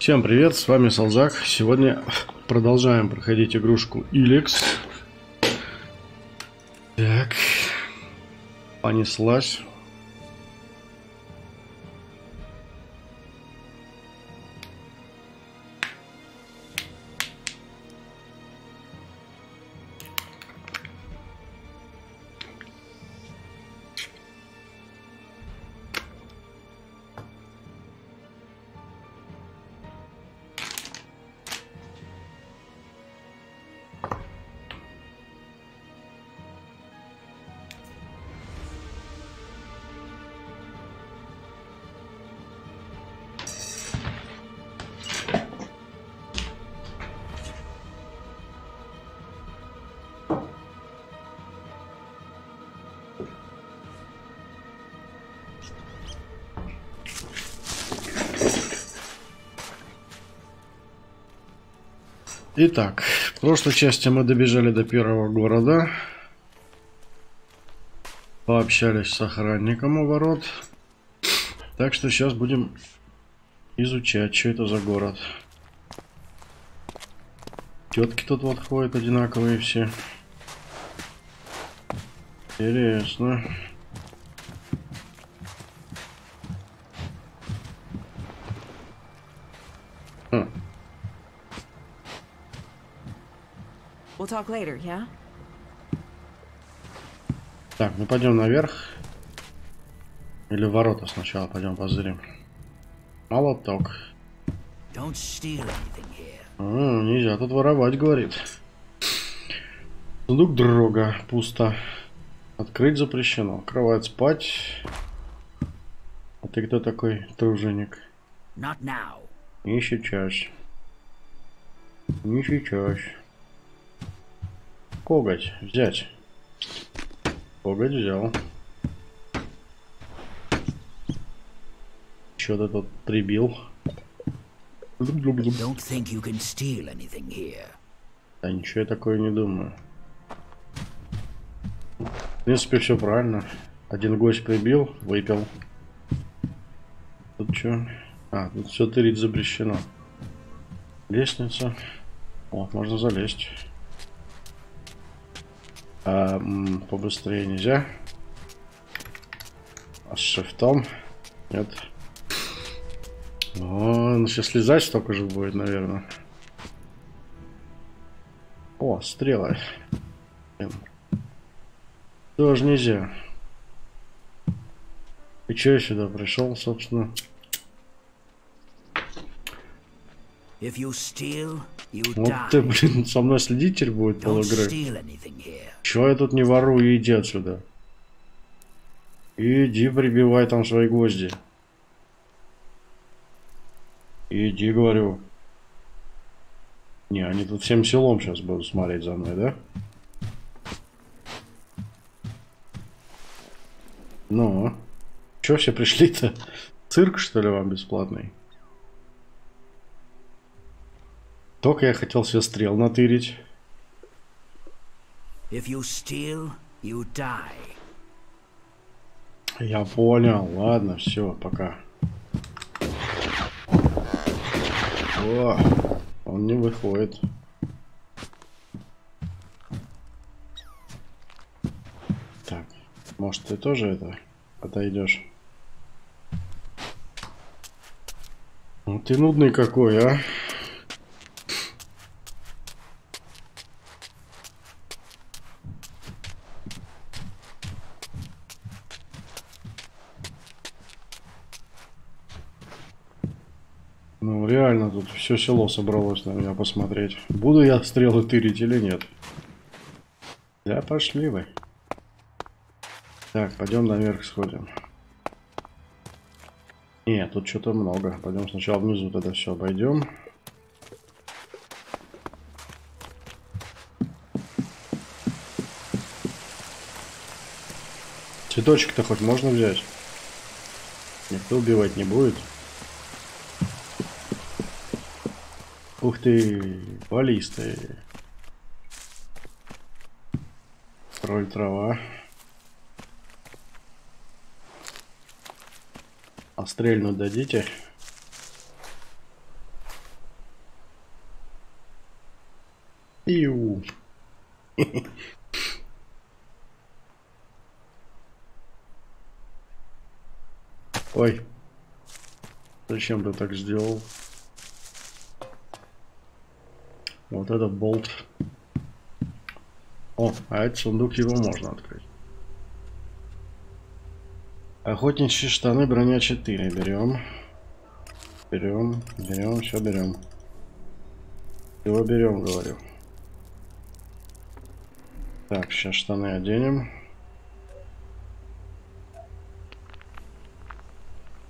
Всем привет, с вами Салзак. Сегодня продолжаем проходить игрушку ELEX. Так, понеслась. Итак, в прошлой части мы добежали до первого города, пообщались с охранником у ворот, так что сейчас будем изучать, что это за город. Тетки тут вот ходят одинаковые все. Интересно. We'll talk later, yeah? Так, ну пойдем наверх. Или в ворота сначала пойдем позырим. Молоток. Нельзя тут воровать, говорит. Сундук дрога. Пусто. Открыть запрещено. Кровать, спать. А ты кто такой, труженик? Не сейчас. Не сейчас. Коготь взять. Коготь взял. Что-то тут прибил. Да ничего я такое не думаю. В принципе, все правильно. Один гость прибил, выпил. Тут что? А, тут все тырить запрещено. Лестница. О, можно залезть. Побыстрее нельзя. А с шифтом? Нет. О, ну сейчас слезать столько же будет, наверное. О, стрелы. Тоже нельзя. И че я сюда пришел, собственно? Вот ты, блин, со мной следить теперь будет полигры. Чего я тут не ворую, иди отсюда. Иди прибивай там свои гвозди. Иди, говорю. Не, они тут всем селом сейчас будут смотреть за мной, да? Ну, чё все пришли-то? Цирк, что ли, вам бесплатный? Только я хотел себе стрел натырить. Я понял. Ладно, все, пока. О, он не выходит. Так, может ты тоже это отойдешь? Ну ты нудный какой, а? Ну, реально, тут все село собралось на меня посмотреть. Буду я стрелы тырить или нет? Да, пошли вы. Так, пойдем наверх сходим. Нет, тут что-то много. Пойдем сначала внизу тогда все обойдем. Цветочек-то хоть можно взять? Никто убивать не будет. Ух ты, баллисты. Роль трава. А стрельнуть дадите? Иу. Ой. Зачем ты так сделал? Вот этот болт. О, а этот сундук, его можно открыть. Охотничьи штаны, броня 4. Берем. Берем, все берем. Его берем, говорю. Так, сейчас штаны оденем.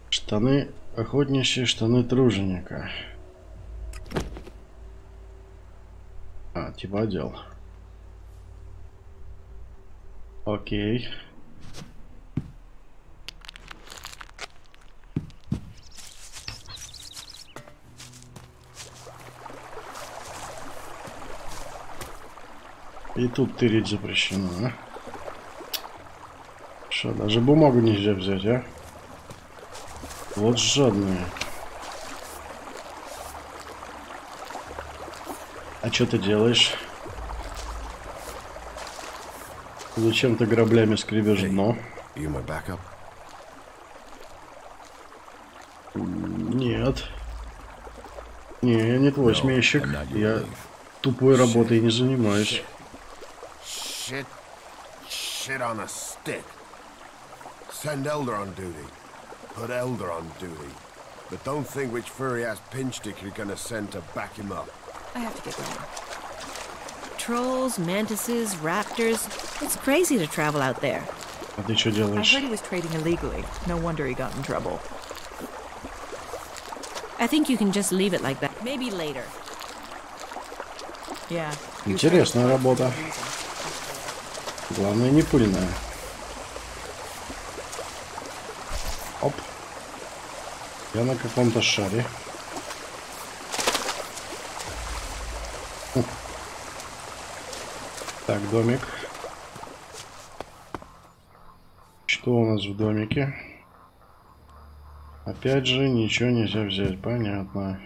Штаны охотничьи, штаны труженика. А, типа одел. Окей. И тут тырить запрещено, а? Что, даже бумагу нельзя взять, а? Вот жадные. А что ты делаешь? Зачем ты граблями скребешь дно? Нет. Не, я не твой сменщик. Я тупой работой не занимаюсь. Shit on a stick. Send Elder on duty. Put Elder on duty. But don't think which furry-ass pinch stick you're gonna send to back him up. I have to get going. Trolls, mantises, raptors. It's crazy to travel out there. А ты что I делаешь? heard he was trading illegally. No wonder he got in trouble. I think you can just leave it like that. Maybe later. Yeah. Интересная работа. Главное, не пыльная. Оп. Я на каком-то шаре. Так, домик. Что у нас в домике? Опять же, ничего нельзя взять. Понятно.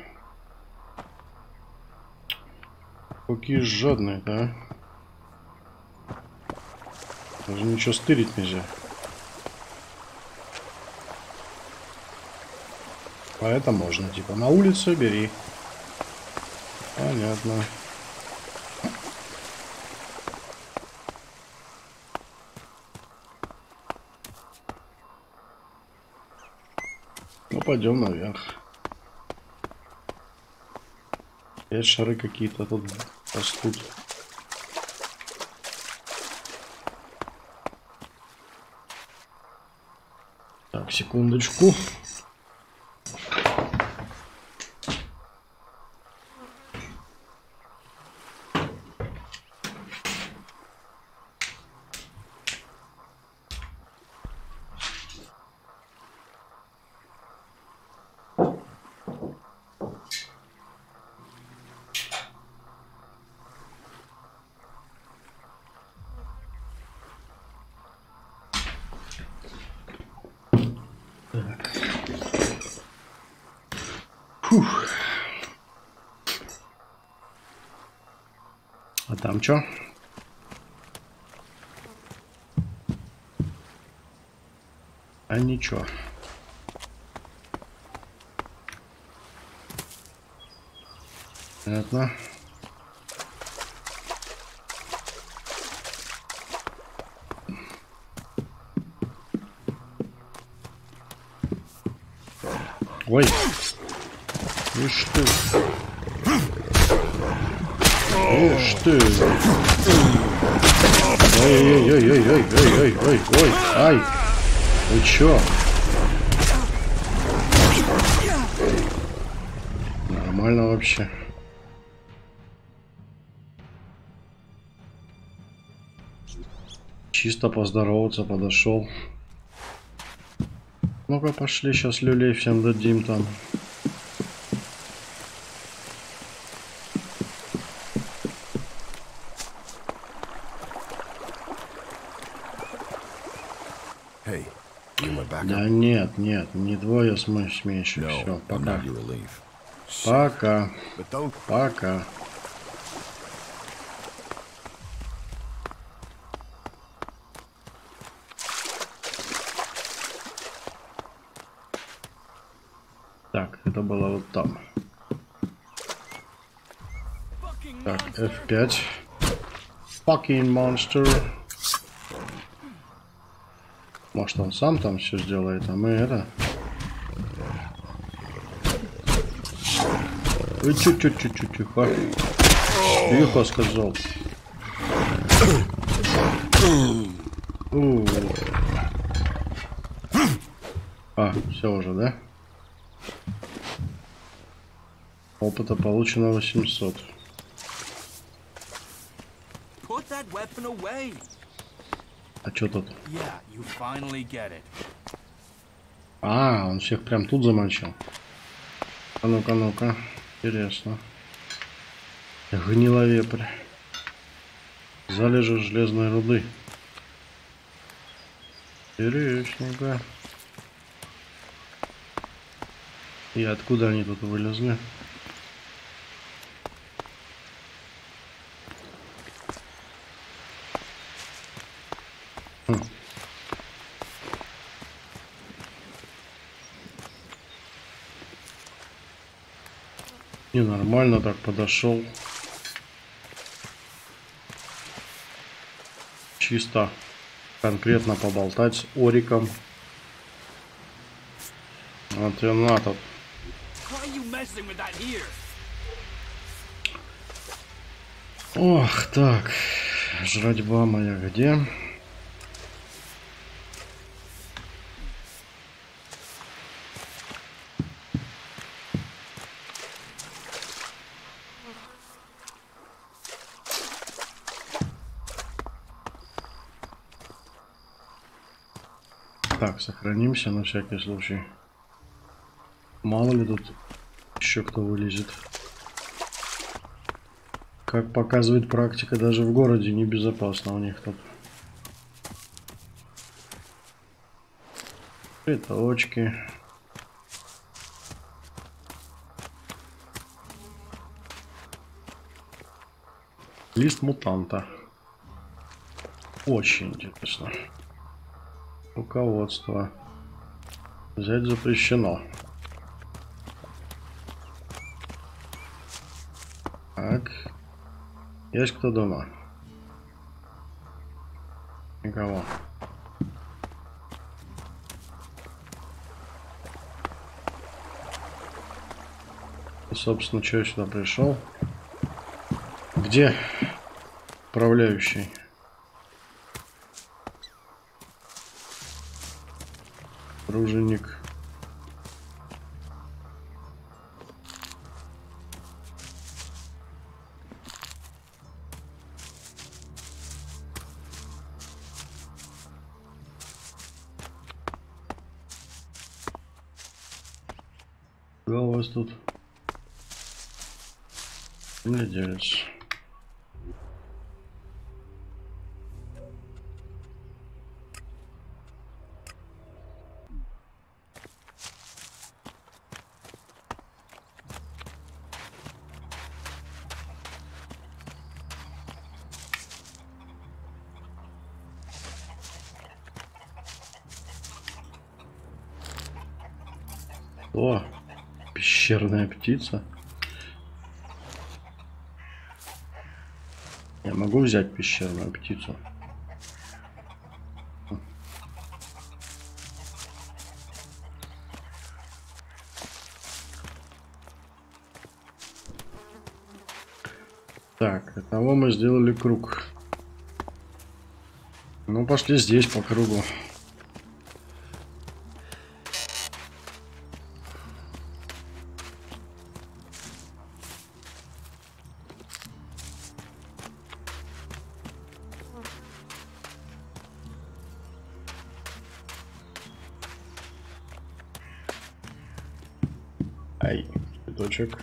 Какие жадные, да? Даже ничего стырить нельзя. А это можно, типа, на улице бери. Понятно. Ну, пойдем наверх. Опять шары какие-то тут растут. Так, секундочку. Фух. А там что? А ничего. Понятно. Ой. Ишь ты. Ишь ты. Ой-ой-ой-ой-ой-ой-ой-ой. Ай. Вы чё? Нормально вообще. Чисто поздороваться подошел. Ну-ка пошли, сейчас люлей всем дадим там. Да нет, нет, не двое сменщик. Все, пока. Пока. Пока. Это было вот там. Так, F5. Fucking monster. Может, он сам там все сделает, а мы это... Вы чуть-чуть, тихо. Тихо, сказал. А, все уже, да? Опыта получено 800. А что тут? А, он всех прям тут замочил. А ну-ка, ну-ка. Интересно. Гниловепрь. Залежи железной руды. Интересненько. И откуда они тут вылезли? Ненормально так подошел. Чисто конкретно поболтать с Ориком. Вот и на тут. Ох, так. Жратьба моя где? Так, сохранимся на всякий случай. Мало ли тут еще кто вылезет. Как показывает практика, даже в городе небезопасно у них тут. Цветочки. Лист мутанта. Очень интересно. Руководство. Взять запрещено. Так. Есть кто дома? Никого. И, собственно, что я сюда пришел? Где управляющий? Дружинник. Что у вас тут? Земледелец. О, пещерная птица. Я могу взять пещерную птицу? Так, того мы сделали круг. Ну, пошли здесь по кругу. Ай, цветочек.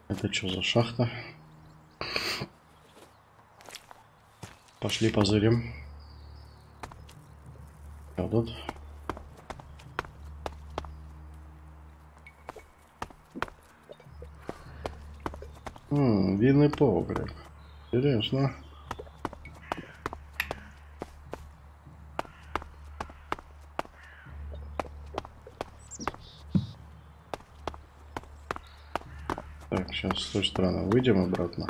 Это что за шахта? Пошли позырим. Что тут? Винный погреб. Интересно. Так, сейчас с той стороны выйдем обратно.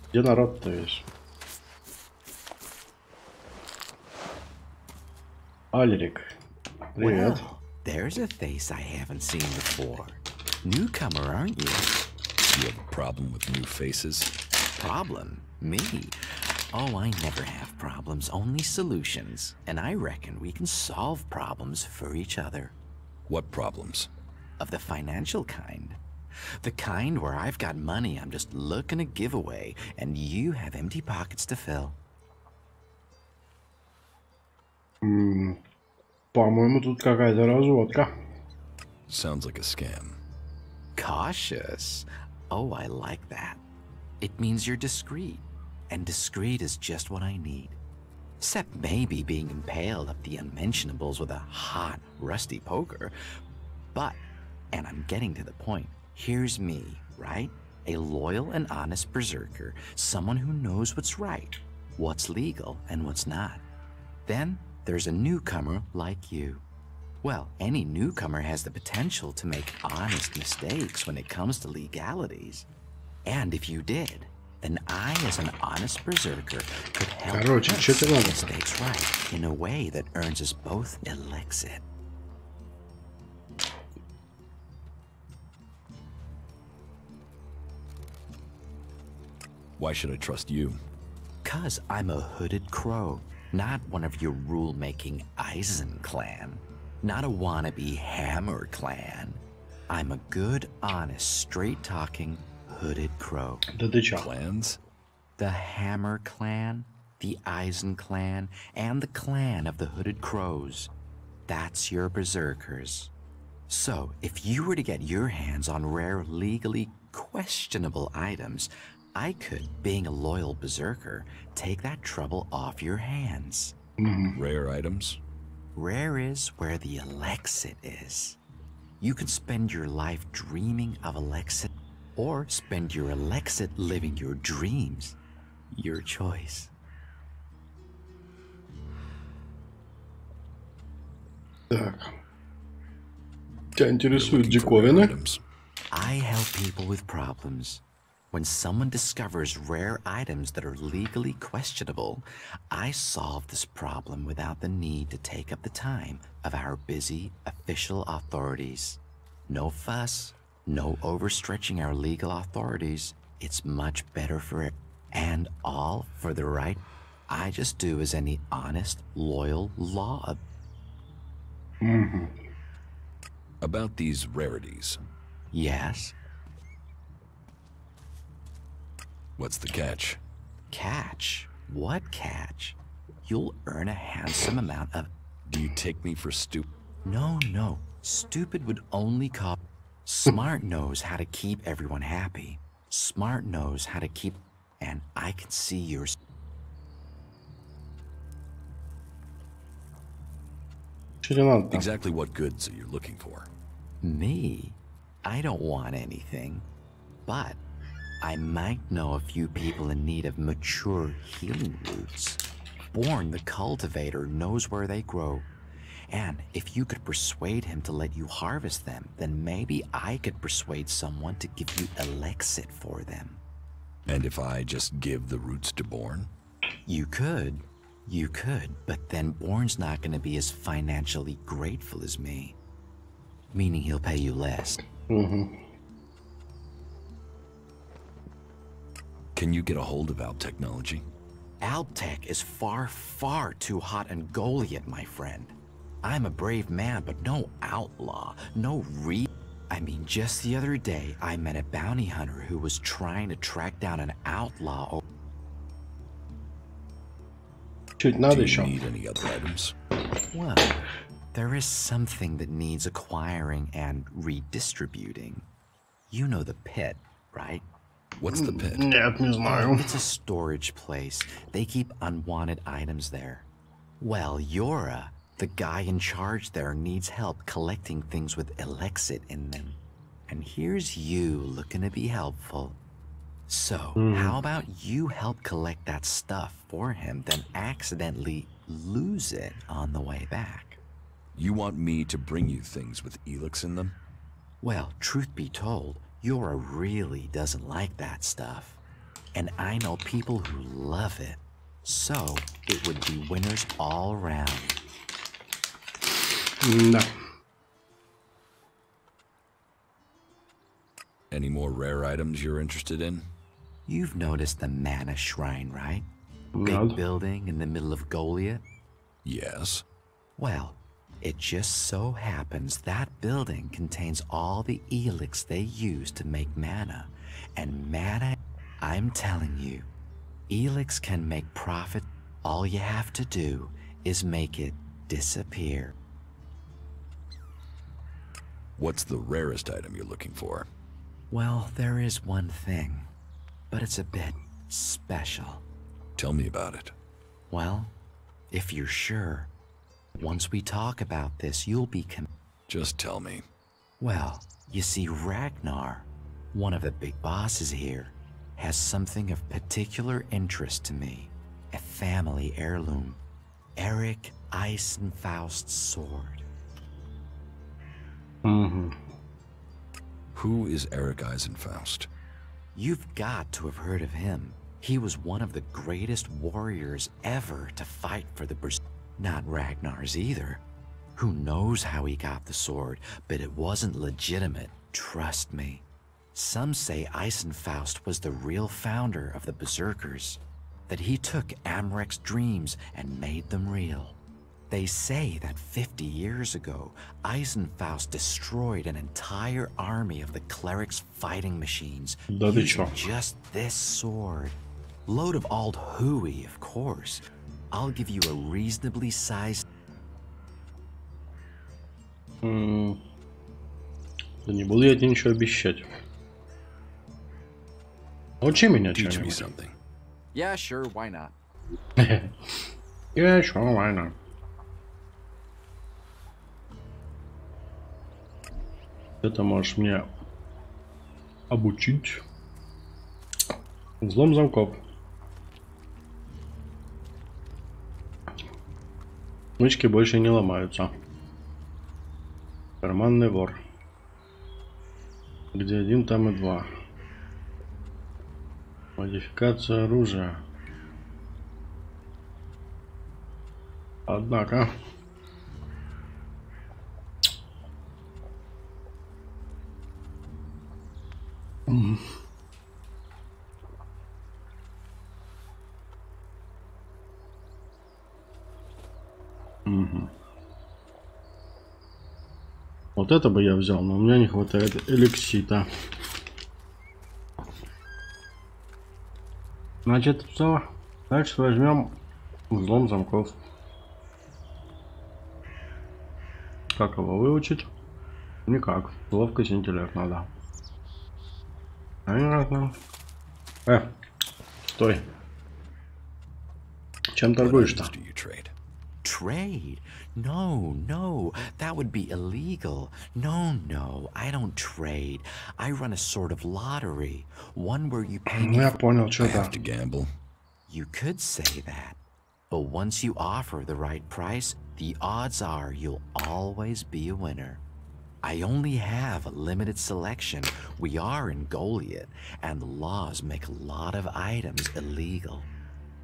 Где народ-то есть? Альрик. Привет. Well, there's a face I haven't seen before. Newcomer, aren't you? You have a problem with new faces? Problem? Me? Oh, I never have problems, only solutions. And I reckon we can solve problems for each other. What problems? Of the financial kind. The kind where I've got money I'm just looking to give away, and you have empty pockets to fill. По-моему, тут какая-то разводка. Sounds like a scam. Cautious? Oh, I like that. It means you're discreet, and discreet is just what I need. Except maybe being impaled up the unmentionables with a hot, rusty poker. But, and I'm getting to the point, here's me, right? A loyal and honest berserker, someone who knows what's right, what's legal and what's not. Then there's a newcomer like you. Well, any newcomer has the potential to make honest mistakes when it comes to legalities. And if you did, then I, as an honest berserker, could help us get mistakes right in a way that earns us both elixir. Why should I trust you? 'Cause I'm a hooded crow, not one of your rule-making Eisen clan. Not a wannabe Hammer clan. I'm a good, honest, straight-talking, hooded crow. Clans? The Hammer clan, the Eisen clan, and the clan of the hooded crows. That's your berserkers. So, if you were to get your hands on rare, legally questionable items, I could, being a loyal berserker, take that trouble off your hands. Rare items? Rare is where the elixir is. You can spend your life dreaming of elixir, or spend your elixir living your dreams. Your choice. Так. Тебя интересуют диковины? I help people with problems. When someone discovers rare items that are legally questionable, I solve this problem without the need to take up the time of our busy official authorities. No fuss, no overstretching our legal authorities. It's much better for it, and all for the right. I just do as any honest, loyal law. About these rarities. Yes. What's the catch? Catch? What catch? You'll earn a handsome amount of... Do you take me for stupid? No, no. Stupid would only cop... Smart knows how to keep everyone happy. Smart knows how to keep... And I can see yours. Exactly what goods are you looking for? Me? I don't want anything. But... I might know a few people in need of mature healing roots. Born the cultivator knows where they grow. And if you could persuade him to let you harvest them, then maybe I could persuade someone to give you elixir for them. And if I just give the roots to Born? You could, but then Born's not going to be as financially grateful as me. Meaning he'll pay you less. Can you get a hold of Alp technology? Alptech is far, far too hot and Goliath, my friend. I'm a brave man, but no outlaw, no I mean, just the other day, I met a bounty hunter who was trying to track down an outlaw. Do you need any other items? Well, there is something that needs acquiring and redistributing. You know the pit, right? What's the pit? Нет, не знаю. It's a storage place. They keep unwanted items there. Well, Yura, the guy in charge there, needs help collecting things with ELEX in them. And here's you looking to be helpful. So, how about you help collect that stuff for him, then accidentally lose it on the way back? You want me to bring you things with ELEX in them? Well, truth be told, Yura really doesn't like that stuff. And I know people who love it. So, it would be winners all around. No. Any more rare items you're interested in? You've noticed the Mana Shrine, right? No. Big building in the middle of Goliath? Yes. Well, it just so happens that building contains all the ELEX they use to make mana. And mana, I'm telling you, ELEX can make profit. All you have to do is make it disappear. What's the rarest item you're looking for? Well, there is one thing, but it's a bit special. Tell me about it. Well, if you're sure, once we talk about this, you'll be Just tell me. Well, you see, Ragnar, one of the big bosses here, has something of particular interest to me. A family heirloom. Eric Eisenfaust's sword. Who is Eric Eisenfaust? You've got to have heard of him. He was one of the greatest warriors ever to fight for the Not Ragnar's either. Who knows how he got the sword, but it wasn't legitimate, trust me. Some say Eisenfaust was the real founder of the Berserkers, that he took Amrek's dreams and made them real. They say that 50 years ago, Eisenfaust destroyed an entire army of the clerics' fighting machines using just this sword. Load of old hooey, of course. I'll give you a reasonably sized... Да не буду я тебе ничего обещать. Учи меня чем-нибудь. Yeah, sure, why not? Yeah, sure, why not? Это можешь мне обучить. Взлом замков. Смычки больше не ломаются. Карманный вор. Где один, там и два. Модификация оружия. Однако. Вот это бы я взял, но у меня не хватает эликсита. Значит, все. Дальше возьмем взлом замков. Как его выучить? Никак. Ловкость, интеллект надо. Понятно. Стой. Чем торгуешь-то? Trade? No, that would be illegal. No, I don't trade. I run a sort of lottery, one where you pay me. Я понял, что I have to gamble. You could say that, but once you offer the right price, the odds are you'll always be a winner. I only have a limited selection. We are in Goliath, and the laws make a lot of items illegal.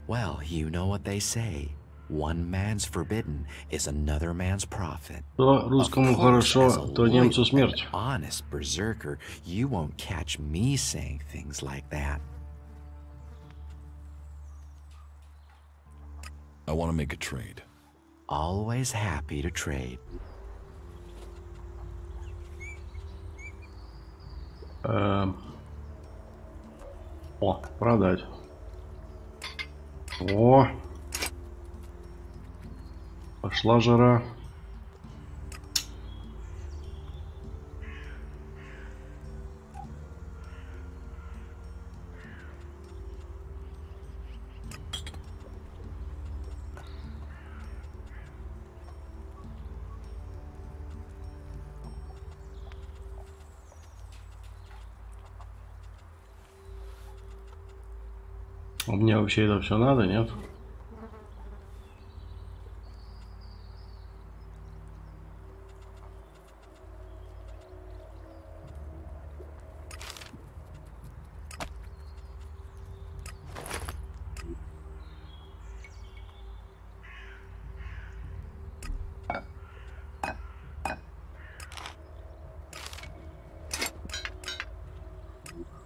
Well, you know what they say. One man's forbidden is another man's profit. То русскому хорошо, то немцу смерть. Honest berserker, you won't catch me saying things like that. I want to make a trade. Always happy to trade. О, продать. О. Пошла жара. Мне вообще это все надо, нет?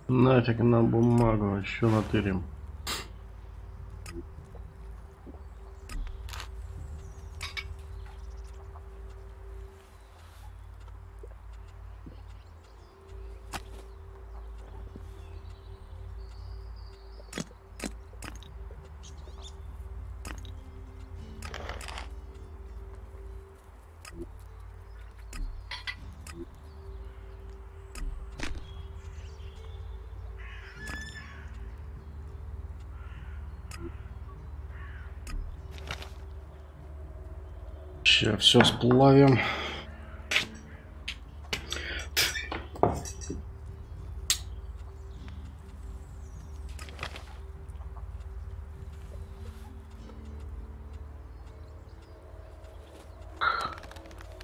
Нафиг на бумагу, еще натырим. Сейчас все сплавим.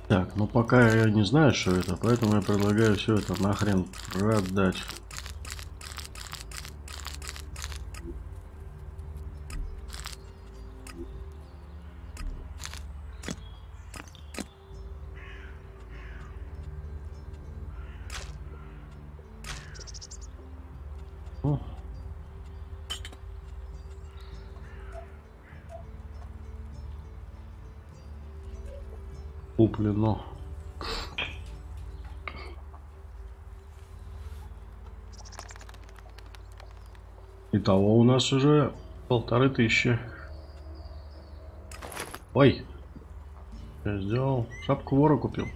Так, ну пока я не знаю, что это, поэтому я предлагаю все это нахрен продать. Куплено. Итого у нас уже 1500. Ой, я сделал, шапку вора купил.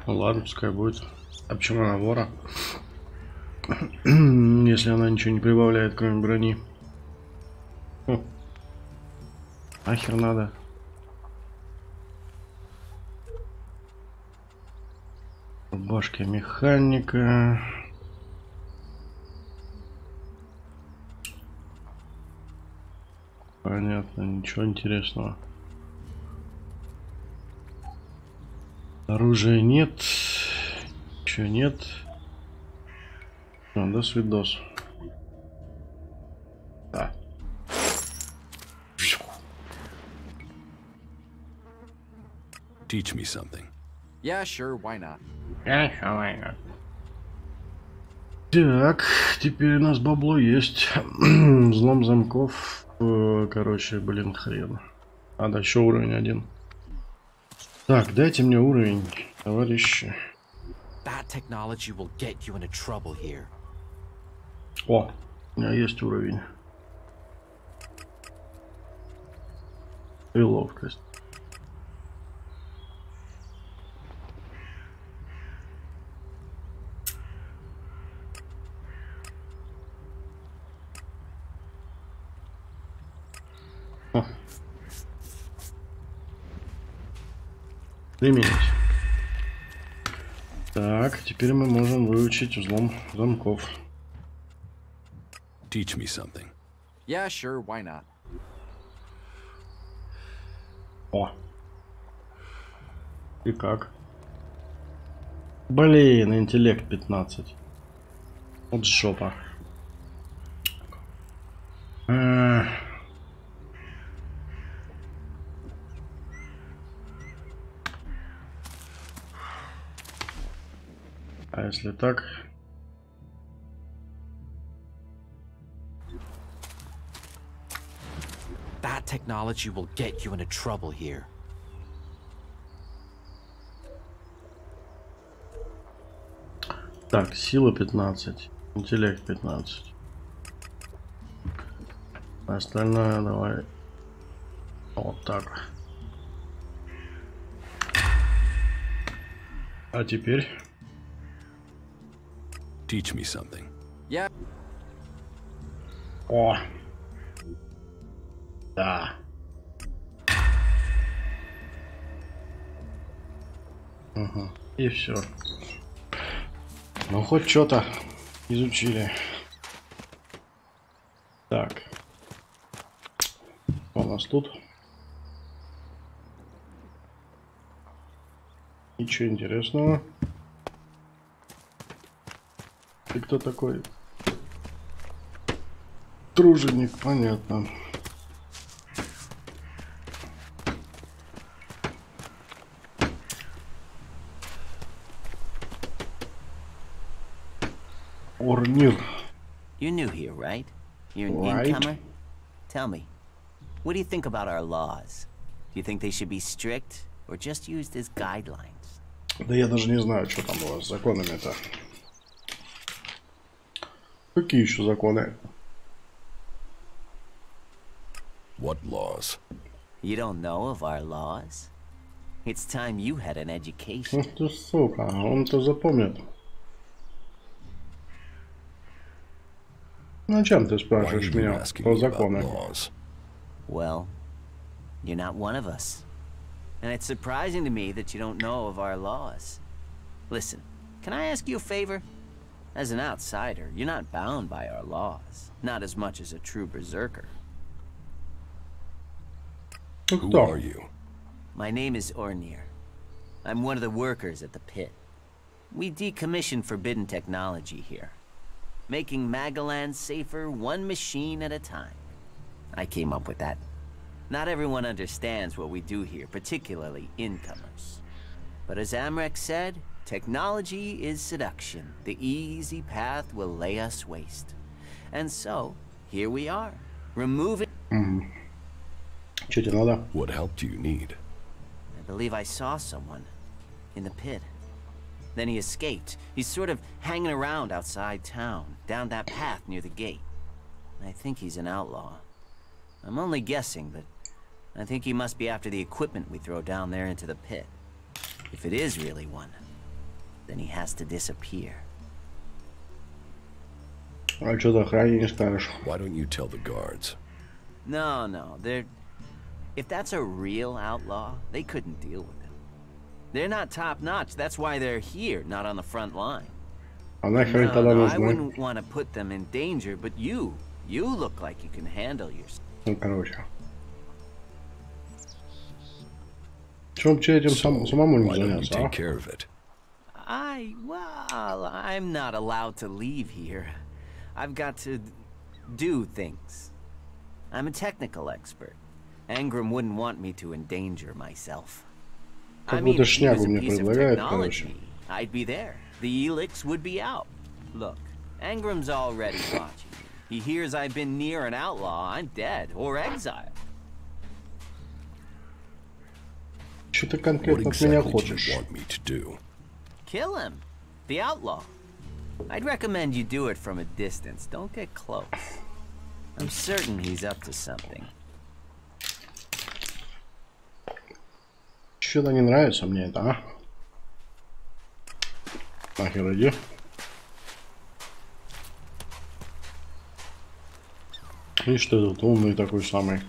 Ну ладно, пускай будет. А почему она вора? Если она ничего не прибавляет, кроме брони. Нахер надо. Рубашка механика. Понятно, ничего интересного. Оружия нет. Ничего нет. До свидос. Да. Teach me something. Yeah, sure, why not? Yeah, sure, why not? Так, теперь у нас бабло есть. Взлом замков. Короче, блин, хрен. Надо еще уровень 1. Так, дайте мне уровень, товарищи. О, у меня есть уровень. И ловкость. О. Применить. Так, теперь мы можем выучить взлом замков. Teach me something. Yeah, sure, why not? О. И как? Блин, интеллект 15. Вот жопа. А если так? That technology will get you into trouble here. Так, сила 15, интеллект 15. Остальное давай вот так. А теперь? Teach me something. Yeah. О! Да. Угу. И все. Ну хоть что-то изучили. Так. Что у нас тут? Ничего интересного. Ты кто такой? Труженик, понятно. Орнир. You're new here, right? You're an Right. incomer? Tell me, what do you think about our laws? Do you think they should be strict or just used as guidelines? Да я даже не знаю, что там у вас с законами-то. Какие еще законы? What laws? You don't know of our laws? It's time you had an education. Ах ты сука, он-то запомнит. Ну, чем ты Why are спрашиваешь you меня asking про me about законы? laws? Well, you're not one of us. And it's surprising to me that you don't know of our laws. Listen, can I ask you a favor? As an outsider, you're not bound by our laws. Not as much as a true berserker. Ну, Who кто? are you? My name is Ornir. I'm one of the workers at the pit. We decommission forbidden technology here, making Magaland safer one machine at a time. I came up with that. Not everyone understands what we do here, particularly incomers. But as Amrek said, technology is seduction. The easy path will lay us waste. And so, here we are, removing... Что тебе надо? What help do you need? I believe I saw someone in the pit. Then he escaped. He's sort of hanging around outside town, down that path near the gate. I think he's an outlaw. I'm only guessing, but I think he must be after the equipment we throw down there into the pit. If it is really one, then he has to disappear. А что ты охране не скажешь? Why don't you tell the guards? No, they're... If that's a real outlaw, they couldn't deal with him. They're not top-notch, that's why they're here, not on the front line. А нахрен тогда No, I нужны? wouldn't want to put them in danger, but you look like you can handle yourself. Ну, короче. Чем этим самому не Why don't you заняться, а? take care of it? Well, I'm not allowed to leave here. I've got to do things. I'm a technical expert. Angrim wouldn't want me to endanger myself. Как I mean, будто if he was шнягу a мне piece of предлагает, короче. technology, I'd be there. The ELEX would be out. Look, Angrim's already watching me. He hears I've been near an outlaw, I'm dead, or exiled. Что ты What конкретно от меня exactly do хочешь? you want me to do? Kill him. The outlaw. I'd recommend you do it from a distance. Don't get close. I'm certain he's up to something. Что-то не нравится мне это, а? Нахер иди. И что тут умный такой самый?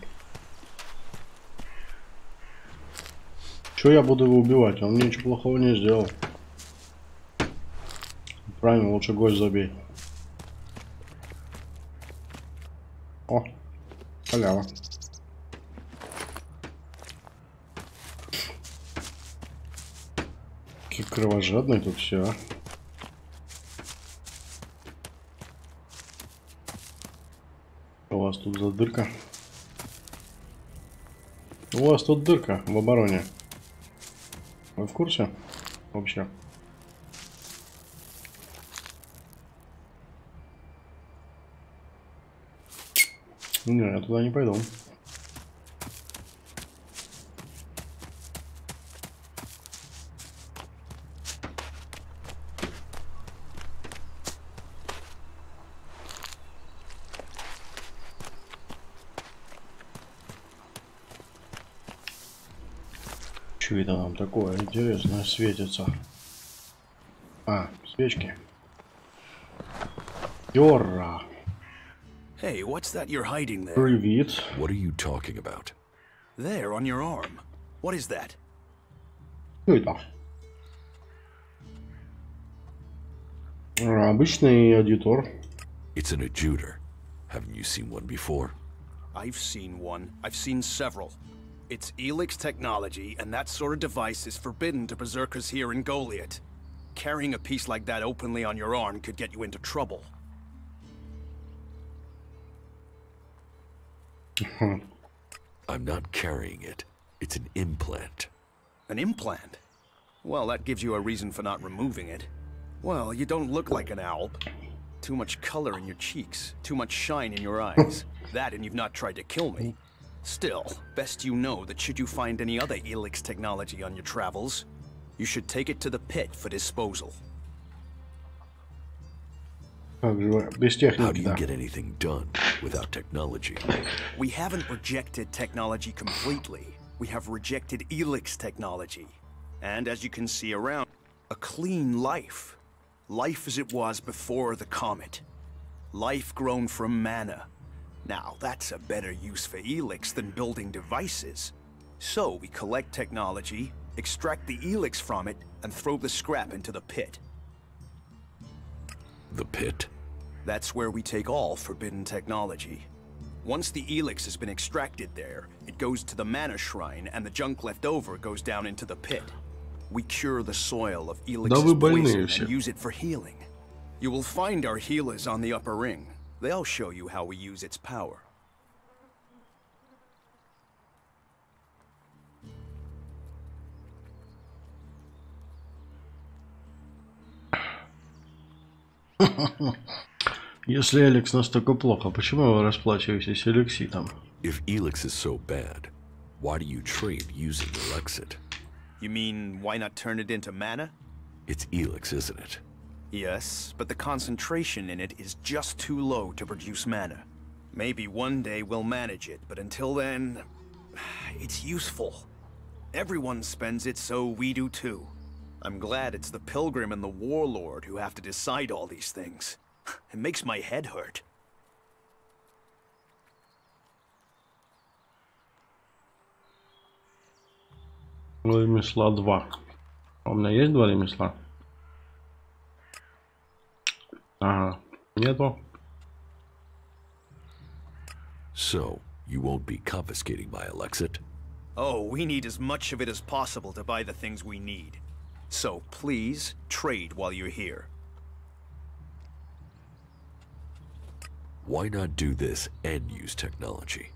Чё я буду его убивать? Он мне ничего плохого не сделал. Правильно, лучше гость забей. О, халява. Какие кровожадные тут все, а. Что у вас тут за дырка? У вас тут дырка в обороне. Вы в курсе? Вообще. Не, я туда не пойду. Что это нам такое интересное светится? А, свечки. Йора. Hey, what's that you're hiding there? Привет. What are you talking about? There, on your arm. What is that? Что это? Обычный аудитор. It's an adjutor. Haven't you seen one before? I've seen one. I've seen several. It's ELEX technology, and that sort of device is forbidden to berserkers here in Goliath. Carrying a piece like that openly on your arm could get you into trouble. I'm not carrying it. It's an implant. An implant? Well, that gives you a reason for not removing it. Well, you don't look like an owl. Too much color in your cheeks, too much shine in your eyes. That and you've not tried to kill me. Still, best you know that should you find any other ELEX technology on your travels, you should take it to the pit for disposal. How do you get anything done without technology? We haven't rejected technology completely. We have rejected ELEX technology. And as you can see around, a clean life. Life as it was before the comet. Life grown from mana. Now, that's a better use for ELEX than building devices. So we collect technology, extract the ELEX from it, and throw the scrap into the pit. The pit? That's where we take all forbidden technology. Once the ELEX has been extracted there, it goes to the mana shrine, and the junk left over goes down into the pit. We cure the soil of ELEX's poison and use it for healing. You will find our healers on the upper ring. They'll show you how we use its power. Если ELEX настолько плохо, почему вы расплачиваетесь эликситом? If ELEX is so bad, why do you trade using Elexit? You mean, why not turn it into mana? It's ELEX, isn't it? Yes, but the concentration in it is just too low to produce mana. Maybe one day we'll manage it, but until then, it's useful. Everyone spends it, so we do too. I'm glad it's the Pilgrim and the Warlord who have to decide all these things. It makes my head hurt. Ремесла 2. У меня есть 2 ремесла? Ага, нету. So, you won't be confiscating my Elexit? Oh, we need as much of it as possible to buy the things we need. So, please, trade while you're here. Why not do this and use technology?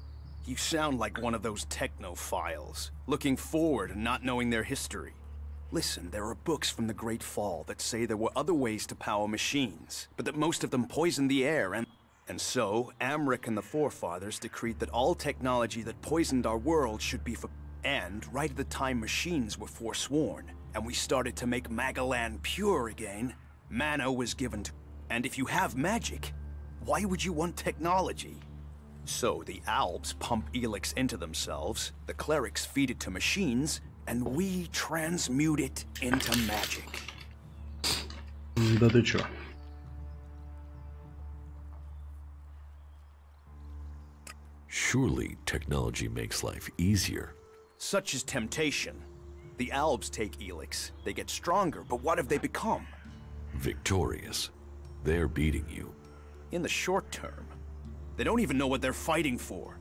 You sound like one of those technophiles, looking forward and not knowing their history. Listen, there are books from the Great Fall that say there were other ways to power machines, but that most of them poisoned the air and so, Amric and the forefathers decreed that all technology that poisoned our world should be for... And right at the time machines were forsworn, and we started to make Magaland pure again, mana was given to... And if you have magic, why would you want technology? So the Albs pump ELEX into themselves, the clerics feed it to machines, and we transmute it into magic. Да ты чё? Surely technology makes life easier. Such is temptation. The Albs take ELEX, they get stronger, but what have they become? Victorious. They're beating you. In the short term. They don't even know what they're fighting for.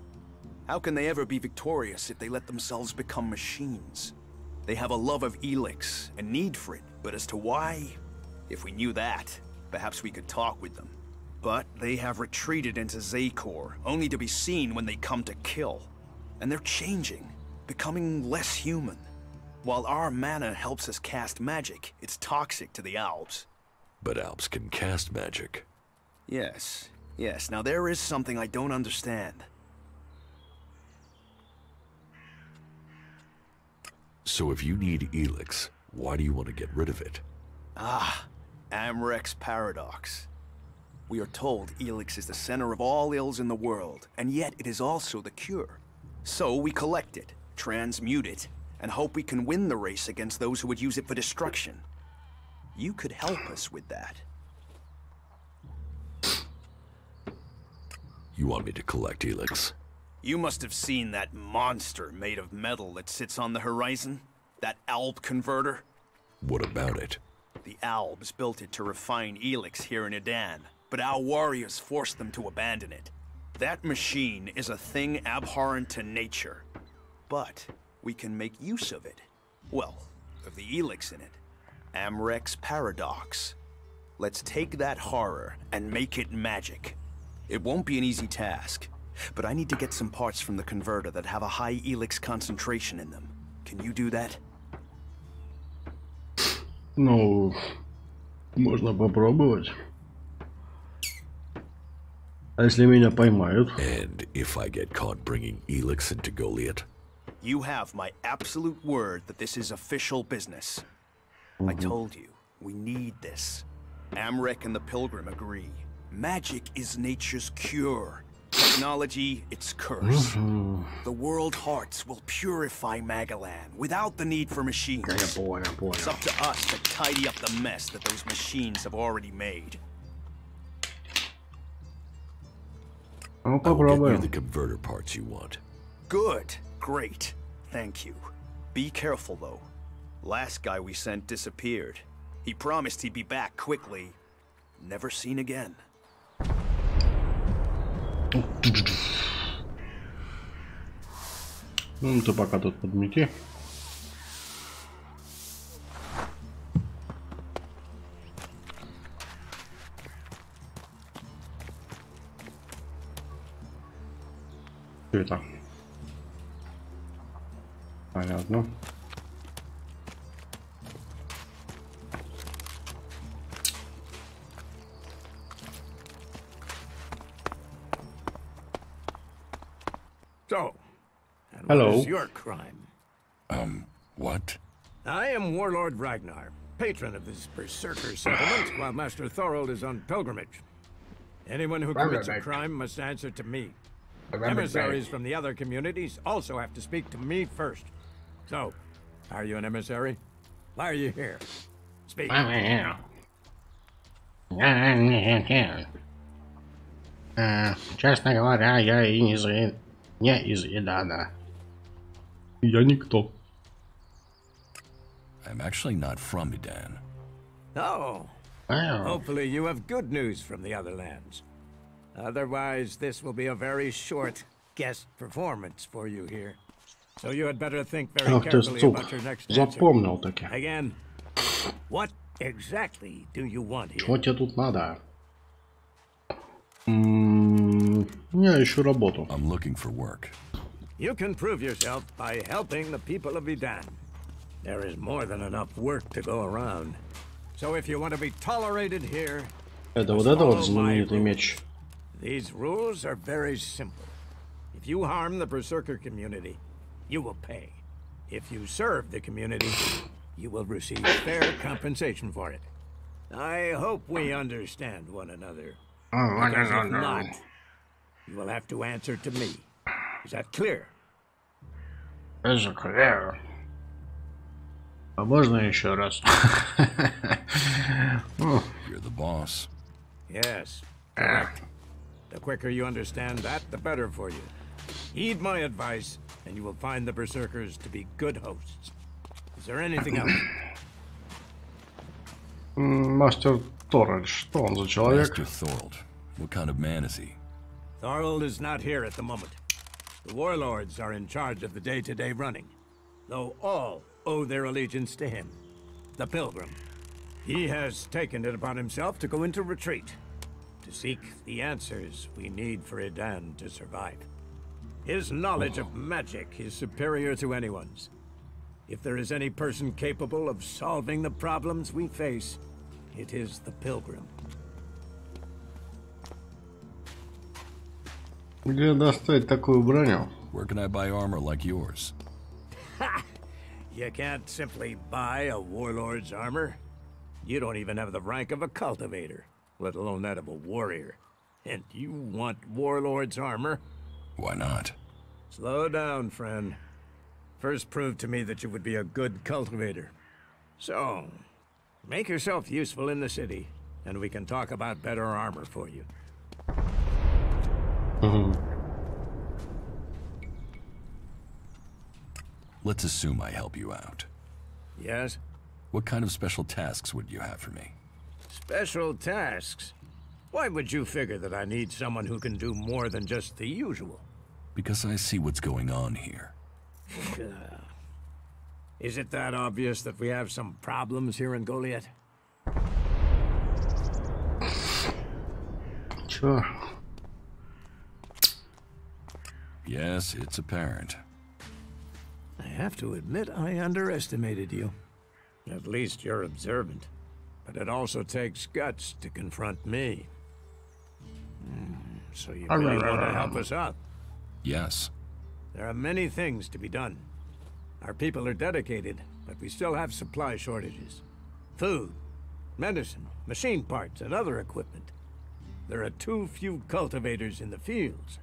How can they ever be victorious if they let themselves become machines? They have a love of ELEX, a need for it, but as to why, if we knew that, perhaps we could talk with them. But they have retreated into Zakor, only to be seen when they come to kill. And they're changing, becoming less human. While our mana helps us cast magic, it's toxic to the Albs. But Albs can cast magic. Yes, yes. Now there is something I don't understand. So if you need ELEX, why do you want to get rid of it? Ah, Amrek's paradox. We are told ELEX is the center of all ills in the world, and yet it is also the cure. So we collect it, transmute it, and hope we can win the race against those who would use it for destruction. You could help us with that. You want me to collect ELEX? You must have seen that monster made of metal that sits on the horizon? That Alb converter? What about it? The Albs built it to refine ELEX here in Edan, but our warriors forced them to abandon it. That machine is a thing abhorrent to nature. But we can make use of it. Well, of the ELEX in it. Amrek's paradox. Let's take that horror and make it magic. It won't be an easy task, but I need to get some parts from the converter that have a high ELEX concentration in them. Can you do that? Ну, можно попробовать. А если меня поймают? And if I get caught bringing ELEX into Goliath? You have my absolute word that this is official business. I told you, we need this. Amrek and the Pilgrim agree. Magic is nature's cure. Technology, its curse. The world hearts will purify Magalan without the need for machines. It's up to us to tidy up the mess that those machines have already made. I will get you the converter parts you want. Good. Great. Thank you. Be careful, though. Last guy we sent disappeared. He promised he'd be back quickly. Never seen again. Ну, ты пока тут подмети. Что это? Понятно. So, and hello. What is your crime? What? I am Warlord Ragnar, patron of this berserker settlement, while Master Thorold is on pilgrimage. Anyone who commits a crime must answer to me. Emissaries from the other communities also have to speak to me first. So, are you an emissary? Why are you here? Speak. Честно говоря, я и не из Эдана. Я никто. I'm actually not from Edan. Oh. Hopefully you have good news from the other lands. Otherwise, this will be a very short guest performance for you here. So you had better think very carefully about your next answer. Again, what exactly do you want here? Что тебе тут надо? Я ищу работу. I'm looking for work. You can prove yourself by helping the people of Edan. There is more than enough work to go around. So if you want to be tolerated here, это вот знаменитый меч. These rules are very simple. If you harm the berserker community, you will pay. If you serve the community, you will receive fair compensation for it. I hope we understand one another. Because if not, you will have to answer to me. Is that clear? It's clear. А можно еще раз? You're the boss. Yes, correct. The quicker you understand that, the better for you. Heed my advice, and you will find the berserkers to be good hosts. Is there anything else? Мастер Торрель, что он за человек? Master Thorold. What kind of man is he? Thorold is not here at the moment. The warlords are in charge of the day-to-day running, though all owe their allegiance to him, the Pilgrim. He has taken it upon himself to go into retreat, to seek the answers we need for Edan to survive. His knowledge of magic is superior to anyone's. If there is any person capable of solving the problems we face, it is the Pilgrim. Где достать такую броню? Where can I buy armor like yours? Ha! You can't simply buy a warlord's armor. You don't even have the rank of a cultivator, let alone that of a warrior. And you want warlord's armor? Why not? Slow down, friend. First prove to me that you would be a good cultivator. So, make yourself useful in the city, and we can talk about better armor for you. Let's assume I help you out. Yes? What kind of special tasks would you have for me? Special tasks? Why would you figure that I need someone who can do more than just the usual? Because I see what's going on here. Is it that obvious that we have some problems here in Goliath? Sure. Yes, it's apparent. I have to admit I underestimated you. At least you're observant. But it also takes guts to confront me. So you really want to help us out? Yes. There are many things to be done. Our people are dedicated, but we still have supply shortages. Food, medicine, machine parts, and other equipment. There are too few cultivators in the fields.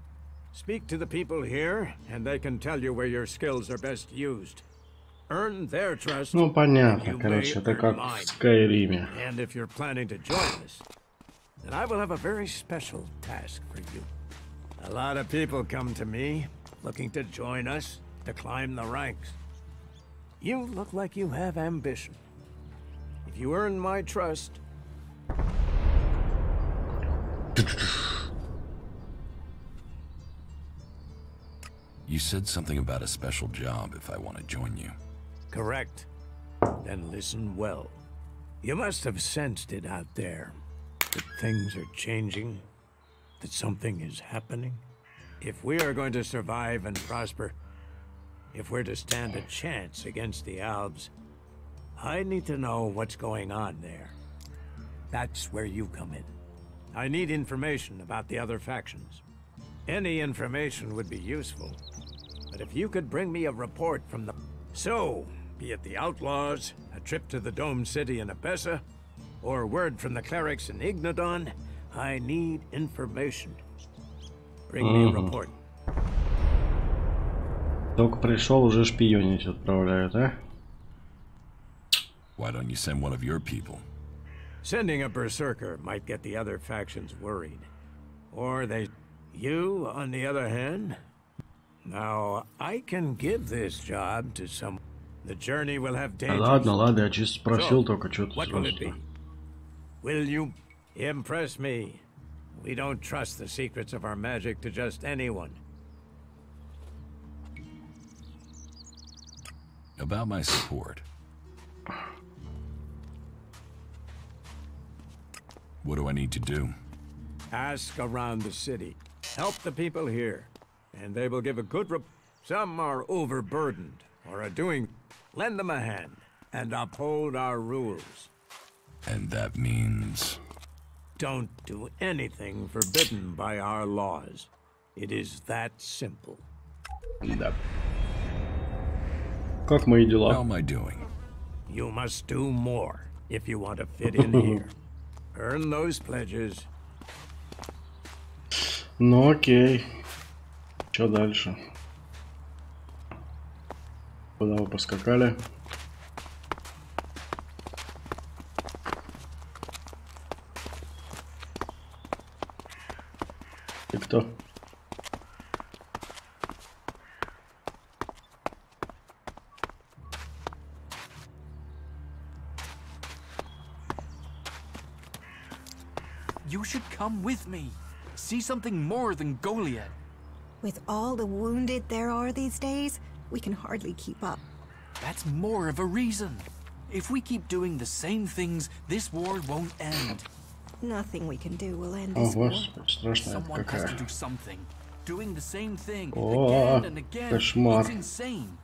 Speak to the people here, and they can tell you where your skills are best used. Earn their trust. Ну понятно, короче, это как в Скайриме. And if you're planning to join us, then I will have a very special task for you. A lot of people come to me, looking to join us, to climb the ranks. You look like you have ambition. If you earn my trust... You said something about a special job if I want to join you. Correct. Then listen well. You must have sensed it out there. That things are changing. That something is happening. If we are going to survive and prosper, if we're to stand a chance against the Alps, I need to know what's going on there. That's where you come in. I need information about the other factions. Any information would be useful. But if you could bring me a report from the... So, be it the Outlaws, a trip to the Dome City in Abessa, or word from the clerics in Ignodon, I need information. Bring me a report. Только пришел, уже шпионить отправляют, а? Why don't you send one of your people? Sending a berserker might get the other factions worried. Or they... You, on the other hand... Now, I can give this job to some... The journey will have dangers. Ладно, ладно, я чисто спросил только, что What will it be? Will you impress me? We don't trust the secrets of our magic to just anyone. About my support. What do I need to do? Ask around the city. Help the people here. And they will give a good Some are overburdened, or are doing... Lend them a hand, and uphold our rules. And that means... Don't do anything forbidden by our laws. It is that simple. Да. Как мои дела? How am I doing? You must do more if you want to fit in here. Earn those pledges. Ну окей. Что дальше? Куда вы поскакали? Ты кто? You should come with me. See something more than Goliath. With all the wounded there are these days, we can hardly keep up. That's more of a reason. If we keep doing the same things, this war won't end. Nothing we can do will end this war. Someone has to do something. Doing the same thing О, again and again. кошмар. It's insane.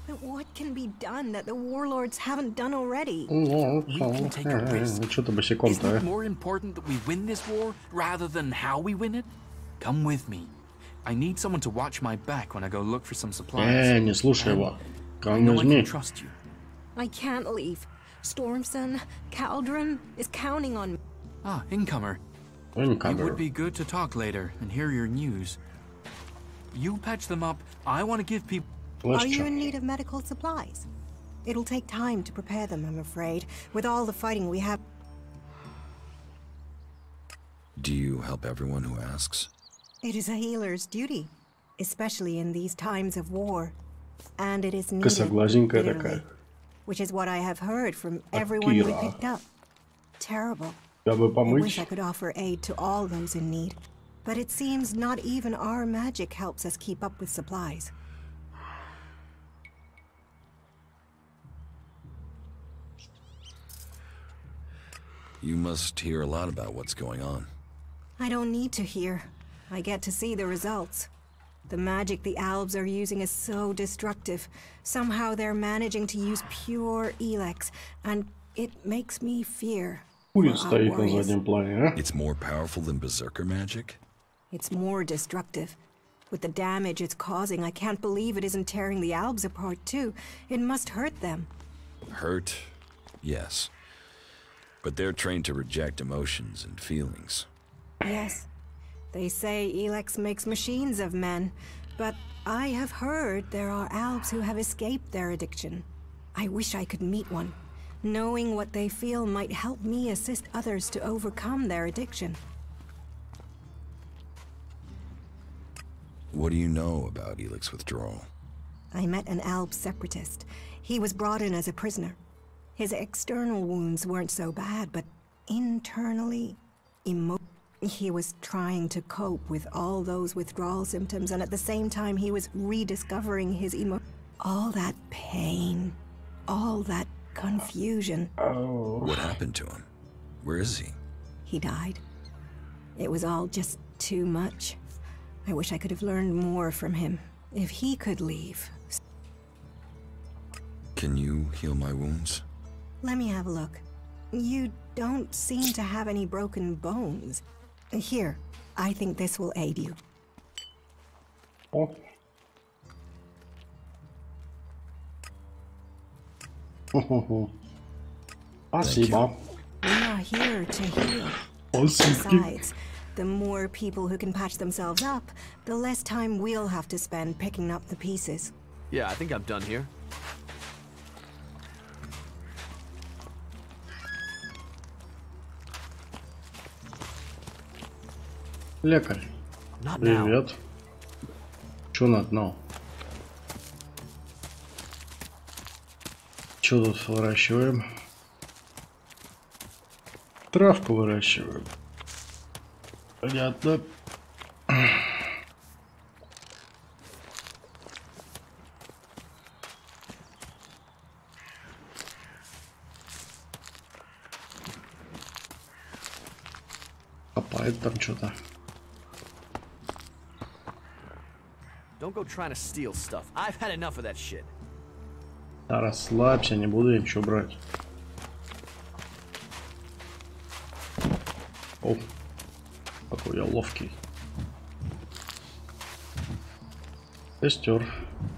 But what can be done that the warlords haven't done already? We can take a risk. Ну что-то босиком-то, Isn't it а? more important that we win this war rather than how we win it? Come with me. I need someone to watch my back when I go look for some supplies. Не слушай его. I know I Возьми. can trust you. I can't leave. Stormson, Caldron is counting on me. Ah, incomer. It would be good to talk later and hear your news. You patch them up. I want to give people... Are you in need of medical supplies? It'll take time to prepare them, I'm afraid, with all the fighting we have. Do you help everyone who asks? It is a healer's duty, especially in these times of war. And it is needed Косоглазенькая dearly, такая. which is what I have heard from everyone we picked up. Terrible. Я бы I wish помыть. I could offer aid to all those in need, but it seems not even our magic helps us keep up with supplies. You must hear a lot about what's going on. I don't need to hear. I get to see the results. The magic the Albs are using is so destructive. Somehow they're managing to use pure ELEX, and it makes me fear. Хуй стоит на заднем плане, а? It's more powerful than berserker magic? It's more destructive. With the damage it's causing, I can't believe it isn't tearing the Albs apart too. It must hurt them. Hurt? Yes. But they're trained to reject emotions and feelings. Yes. They say ELEX makes machines of men, but I have heard there are Albs who have escaped their addiction. I wish I could meet one. Knowing what they feel might help me assist others to overcome their addiction. What do you know about ELEX withdrawal? I met an Alb separatist. He was brought in as a prisoner. His external wounds weren't so bad, but internally, he was trying to cope with all those withdrawal symptoms, and at the same time he was rediscovering his all that pain, all that confusion. What happened to him? Where is he? He died. It was all just too much. I wish I could have learned more from him. If he could leave. Can you heal my wounds? Let me have a look. You don't seem to have any broken bones. Here, I think this will aid you. О. Спасибо. We are here to heal. Спасибо. Besides, the more people who can patch themselves up, the less time we'll have to spend picking up the pieces. Yeah, I think I'm done here. Лекарь. Привет. Чё на дно? Чё тут выращиваем? Травку выращиваем. Понятно. Копает там что-то. Don't go trying to steal stuff. I've had enough of that shit. Да расслабься, не буду я ничего брать. О, какой я ловкий. Костер.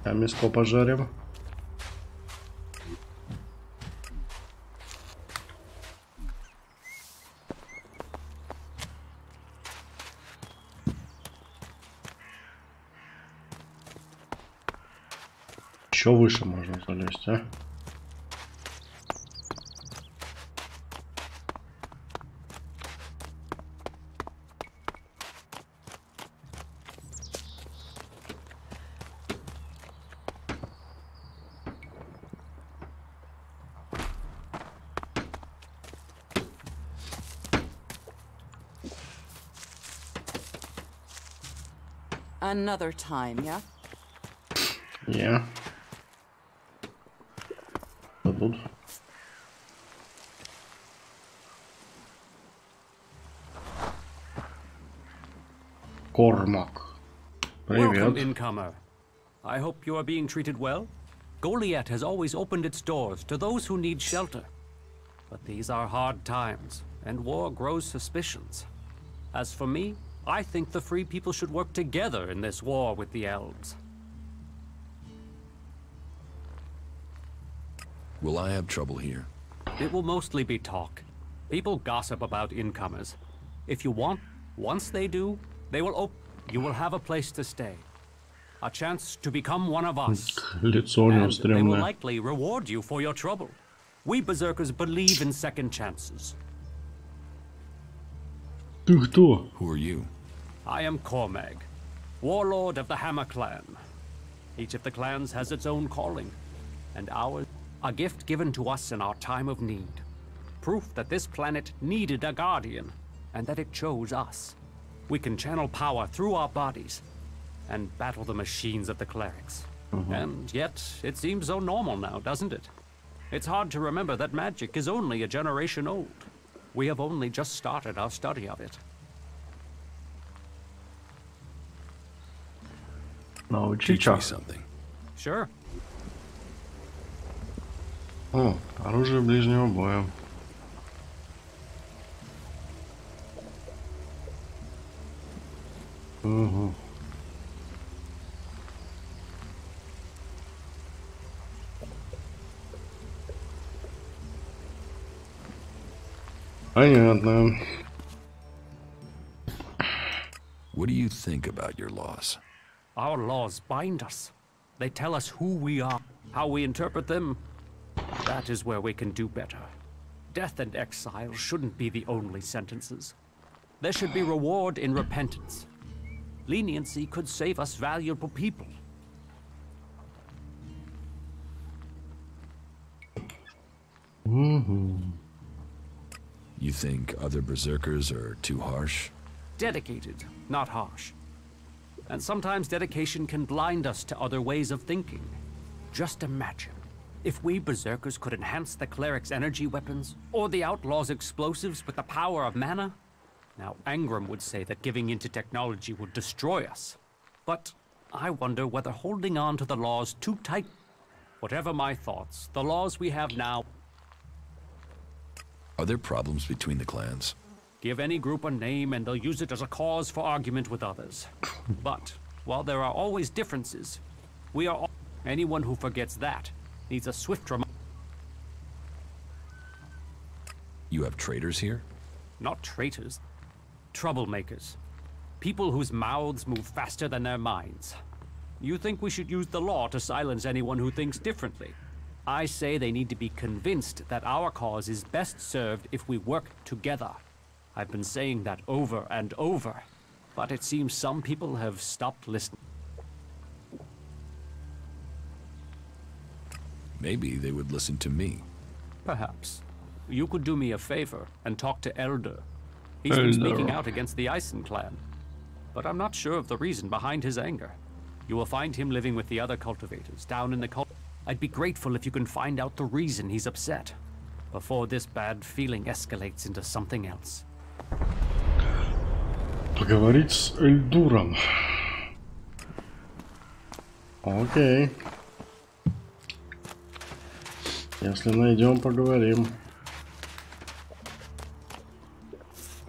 А мяско пожарим. Еще выше можно залезть, а? Another time, yeah? Yeah. Тут. Кормак. Привет. Welcome, incomer. I hope you are being treated well. Goliath has always opened its doors to those who need shelter. But these are hard times, and war grows suspicions. As for me, I think the free people should work together in this war with the elves. Will I have trouble here? It will mostly be talk. People gossip about incomers. If you want, once they do, they will you will have a place to stay. A chance to become one of us. And they will likely reward you for your trouble. We berserkers believe in second chances. Ты кто? Who are you? I am Cormag, warlord of the Hammer Clan. Each of the clans has its own calling, and ours a gift given to us in our time of need. Proof that this planet needed a guardian, and that it chose us. We can channel power through our bodies, and battle the machines of the clerics. And yet, it seems so normal now, doesn't it? It's hard to remember that magic is only a generation old. We have only just started our study of it. Teach me something. Sure. О, оружие ближнего боя. Угу. Понятно. What do you think about your laws? Our laws bind us. They tell us who we are, how we interpret them. That is where we can do better. Death and exile shouldn't be the only sentences. There should be reward in repentance. Leniency could save us valuable people. You think other berserkers are too harsh? Dedicated, not harsh. And sometimes dedication can blind us to other ways of thinking. Just imagine, if we berserkers could enhance the cleric's energy weapons, or the outlaws' explosives with the power of mana. Now, Angram would say that giving into technology would destroy us. But I wonder whether holding on to the laws too tight. Whatever my thoughts, the laws we have now. Are there problems between the clans? Give any group a name and they'll use it as a cause for argument with others. But while there are always differences, we are all... Anyone who forgets that needs a swift reminder. You have traitors here? Not traitors. Troublemakers. People whose mouths move faster than their minds. You think we should use the law to silence anyone who thinks differently? I say they need to be convinced that our cause is best served if we work together. I've been saying that over and over, but it seems some people have stopped listening. Maybe they would listen to me. Perhaps. You could do me a favor and talk to Elder. He's been speaking out against the Eisen clan, but I'm not sure of the reason behind his anger. You will find him living with the other cultivators down in the cult. I'd be grateful if you can find out the reason he's upset, before this bad feeling escalates into something else. Поговорить с Эльдуром. Окей. Если найдем, поговорим.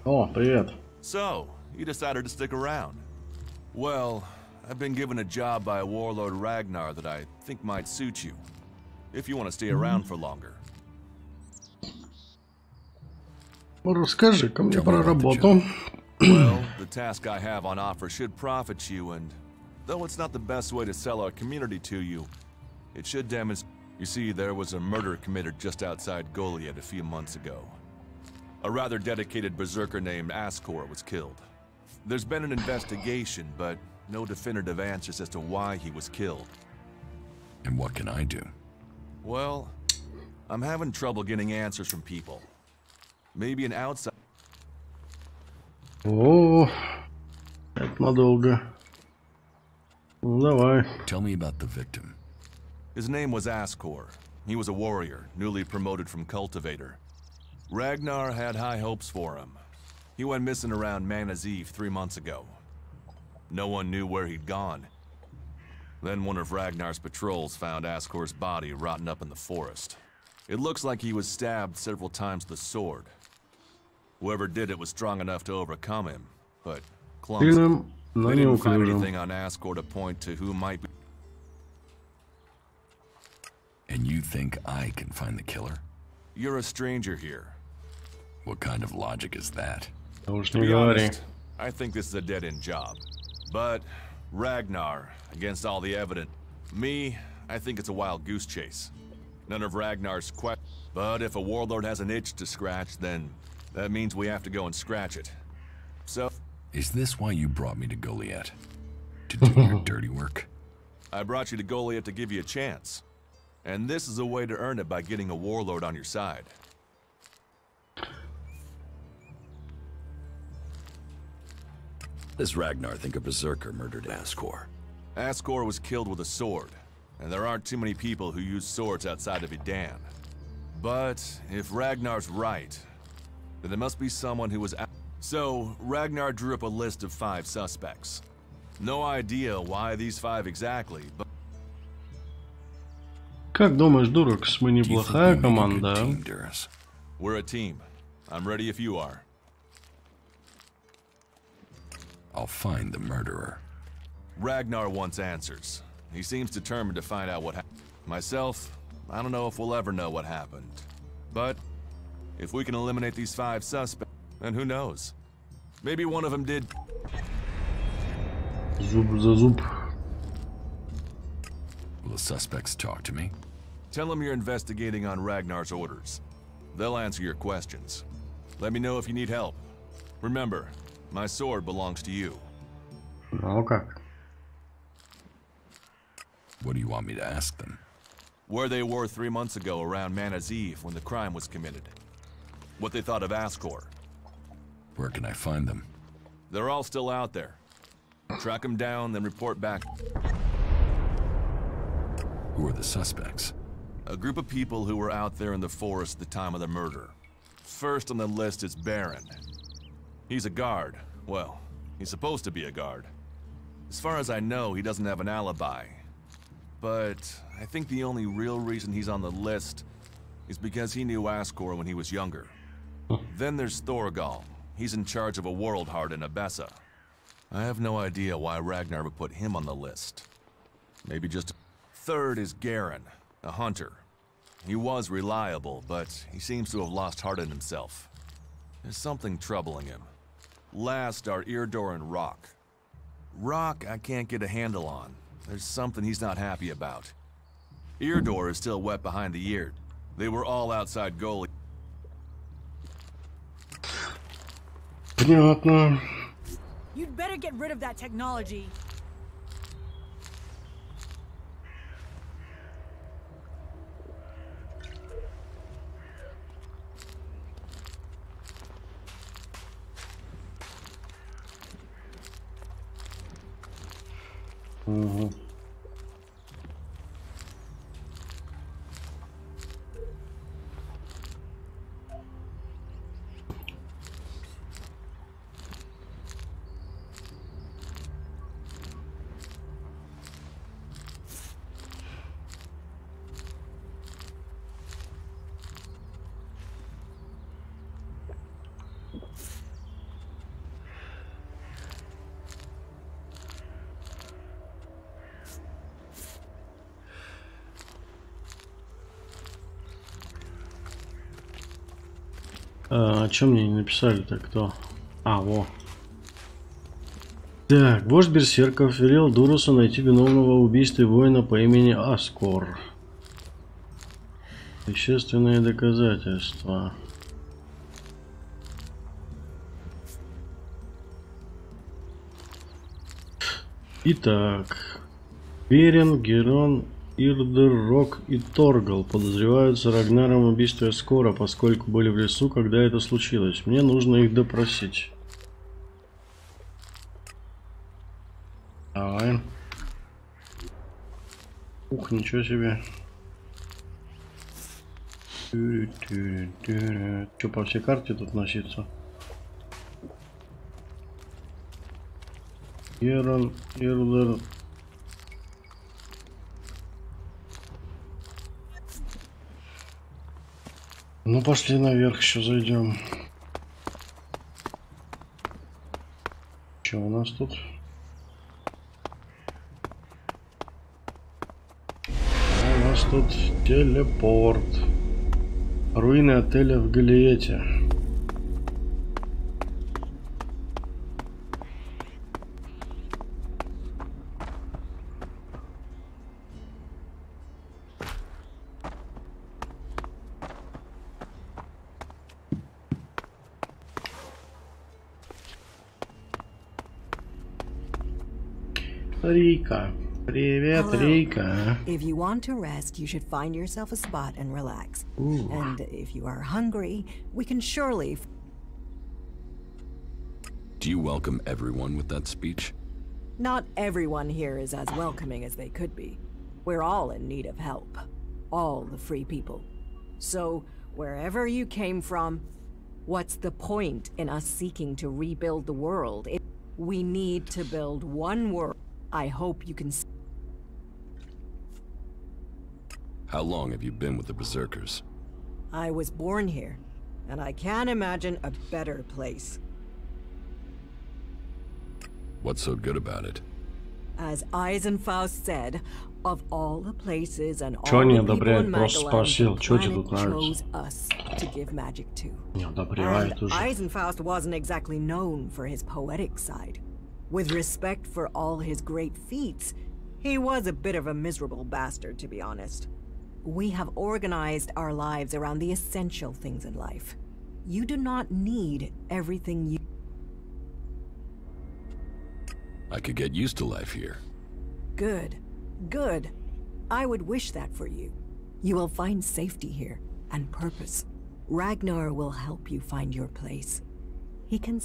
О, привет. So, you decided to stick around. Well, I've been given a job by a warlord Ragnar that I think might suit you, if you want to stay around for longer. Расскажи-ка мне про работу. Well, the task I have on offer should profit you, and though it's not the best way to sell our community to you, it should demonstrate. You see, there was a murder committed just outside Goliath a few months ago. A rather dedicated berserker named Ascor was killed. There's been an investigation, but no definitive answers as to why he was killed. And what can I do? Well, I'm having trouble getting answers from people. Maybe an outside... О, это надолго. Ну, давай. Tell me about the victim. His name was Ascor. He was a warrior, newly promoted from cultivator. Ragnar had high hopes for him. He went missing around Mana's Eve 3 months ago. No one knew where he'd gone. Then one of Ragnar's patrols found Ascor's body rotten up in the forest. It looks like he was stabbed several times with a sword. Whoever did it was strong enough to overcome him, but clumsy. They didn't find anything on Ascor to point to who might be. And you think I can find the killer? You're a stranger here. What kind of logic is that? To be honest, I think this is a dead-end job. But Ragnar, against all the evidence, me, I think it's a wild goose chase. None of Ragnar's questions. But if a warlord has an itch to scratch, then that means we have to go and scratch it. So, Is this why you brought me to Goliath? To do your dirty work? I brought you to Goliath to give you a chance. And this is a way to earn it by getting a warlord on your side. Does Ragnar think a berserker murdered Ascor? Ascor was killed with a sword, and there aren't too many people who use swords outside of Idan. But if Ragnar's right, then there must be someone who was So, Ragnar drew up a list of 5 suspects. No idea why these 5 exactly, but... Как думаешь, Дуракс, мы неплохая команда? We're a team. I'm ready if you are. I'll find the murderer. Ragnar wants answers. He seems determined to find out what happened. Myself, I don't know if we'll ever know what happened. But if we can eliminate these 5 suspects, then who knows? Maybe one of them did. Зуб за зуб. Will the suspects talk to me? Tell them you're investigating on Ragnar's orders. They'll answer your questions. Let me know if you need help. Remember, my sword belongs to you. Ну как? What do you want me to ask them? Where they were 3 months ago around Mana's Eve when the crime was committed. What they thought of Ascor. Where can I find them? They're all still out there. Track them down, then report back. Who are the suspects? A group of people who were out there in the forest at the time of the murder. First on the list is Baron. He's a guard. Well, he's supposed to be a guard. As far as I know, he doesn't have an alibi. But I think the only real reason he's on the list is because he knew Ascor when he was younger. Then there's Thorgal. He's in charge of a world heart in Abessa. I have no idea why Ragnar would put him on the list. Maybe just... Third is Garen, a hunter. He was reliable, but he seems to have lost heart in himself. There's something troubling him. Last are Irdor and Rock. Rock I can't get a handle on. There's something he's not happy about. Irdor is still wet behind the ear. They were all outside goalie. Понятно. You'd better get rid of that technology. Угу. Чем мне не написали-то кто? А, во. Так, вождь берсерков велел Дурусу найти виновного в убийстве воина по имени Аскор. Вещественные доказательства. Итак, Берен, Герон, Ирдер, Рок и Торгал подозреваются Рагнаром в убийстве Аскора, поскольку были в лесу, когда это случилось. Мне нужно их допросить. Давай. Ух, ничего себе. Что, по всей карте тут носится? Герон, Ирдер. Ну, пошли наверх, еще зайдем. Что у нас тут? У нас тут телепорт. Руины отеля в Голиете. Рика. Привет, Hello. Рика. If you want to rest, you should find yourself a spot and relax. Ooh. And if you are hungry, we can surely... Do you welcome everyone with that speech? Not everyone here is as welcoming as they could be. We're all in need of help. All the free people. So, wherever you came from, what's the point in us seeking to rebuild the world? We need to build one world. I hope you can... How long have you been with the Berserkers? I was born here, and I can't imagine a better place. What's so good about it? As Eisenfaust said, of all the places and all Чё не the people одобряет? in Просто Magaland, спросил, the чё тебе тут planet нравится? chose us to give magic to. Не And одобряет уже. Eisenfaust wasn't exactly known for his poetic side. With respect for all his great feats, he was a bit of a miserable bastard, to be honest. We have organized our lives around the essential things in life. You do not need everything you... I could get used to life here. Good. Good. I would wish that for you. You will find safety here, and purpose. Ragnar will help you find your place. He can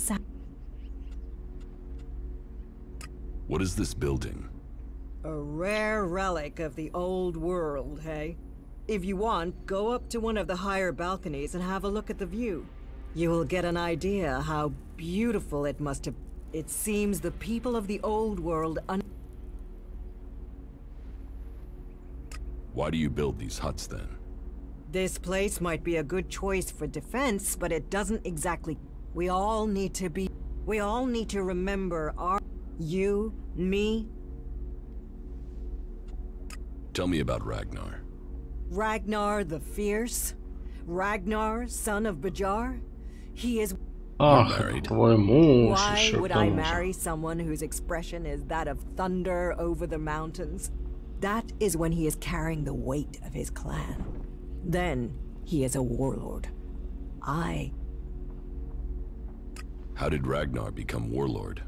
What is this building? A rare relic of the old world, hey? If you want, go up to one of the higher balconies and have a look at the view. You will get an idea how beautiful it must have... It seems the people of the old world Why do you build these huts then? This place might be a good choice for defense, but it doesn't exactly... We all need to remember our... You, me... Tell me about Ragnar. Ragnar the Fierce? Ragnar, son of Bajar? He is... Ах, твой муж Why еще would к I тому же. marry someone whose expression is that of thunder over the mountains? That is when he is carrying the weight of his clan. Then he is a warlord. How did Ragnar become warlord?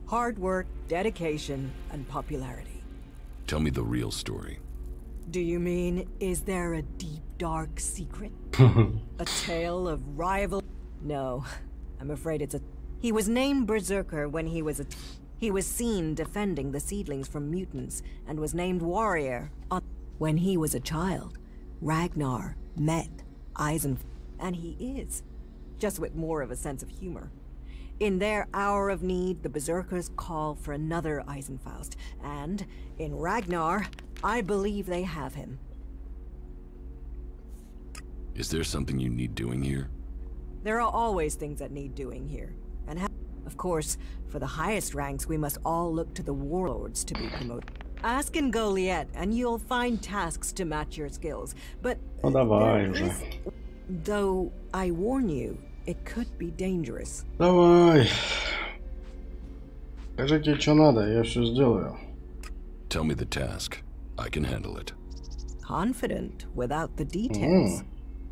Hard work, dedication, and popularity. Tell me the real story. Do you mean, is there a deep, dark secret? A tale of rival... No, I'm afraid it's a... He was named Berserker when he was He was seen defending the seedlings from mutants, and was named Warrior when he was a child. Ragnar met Eisenfaust, and he is, just with more of a sense of humor. In their hour of need, the Berserkers call for another Eisenfaust, and in Ragnar, I believe they have him. Is there something you need doing here? There are always things that need doing here, and of course, for the highest ranks, we must all look to the warlords to be promoted. Ask in Goliath, and you'll find tasks to match your skills. But Ну давай уже. Though I warn you, it could be dangerous. Давай. Скажите, что надо, я все сделаю. Tell me the task. I can handle it. Confident without the details.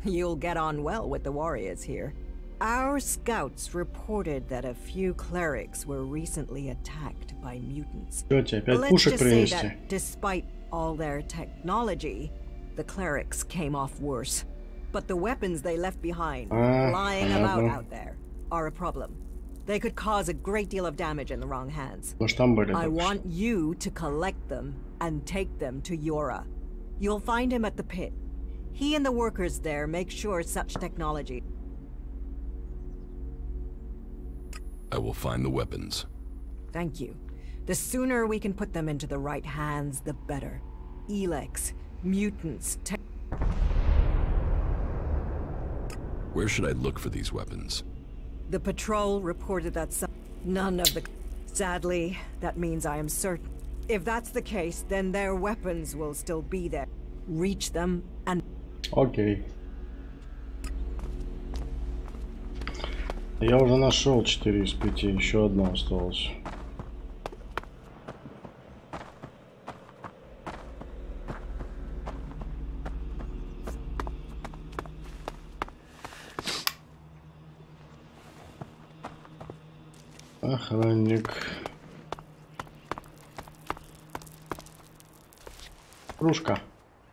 You'll get on well with the warriors here. Our scouts reported that a few clerics were recently attacked by mutants. Тетя, опять Let's пушек just say принести. that despite all their technology, the clerics came off worse. But the weapons they left behind, lying about out there, are a problem. They could cause a great deal of damage in the wrong hands. Может, там были I только что. want you to collect them and take them to Yora. You'll find him at the pit. He and the workers there make sure such technology... I will find the weapons. Thank you. The sooner we can put them into the right hands, the better. ELEX, mutants, Where should I look for these weapons? The patrol reported that none of the... Sadly, that means I am certain. If that's the case, then their weapons will still be there. Reach them and... Окей. Я уже нашел 4 из 5, еще одно осталось. Охранник. Кружка.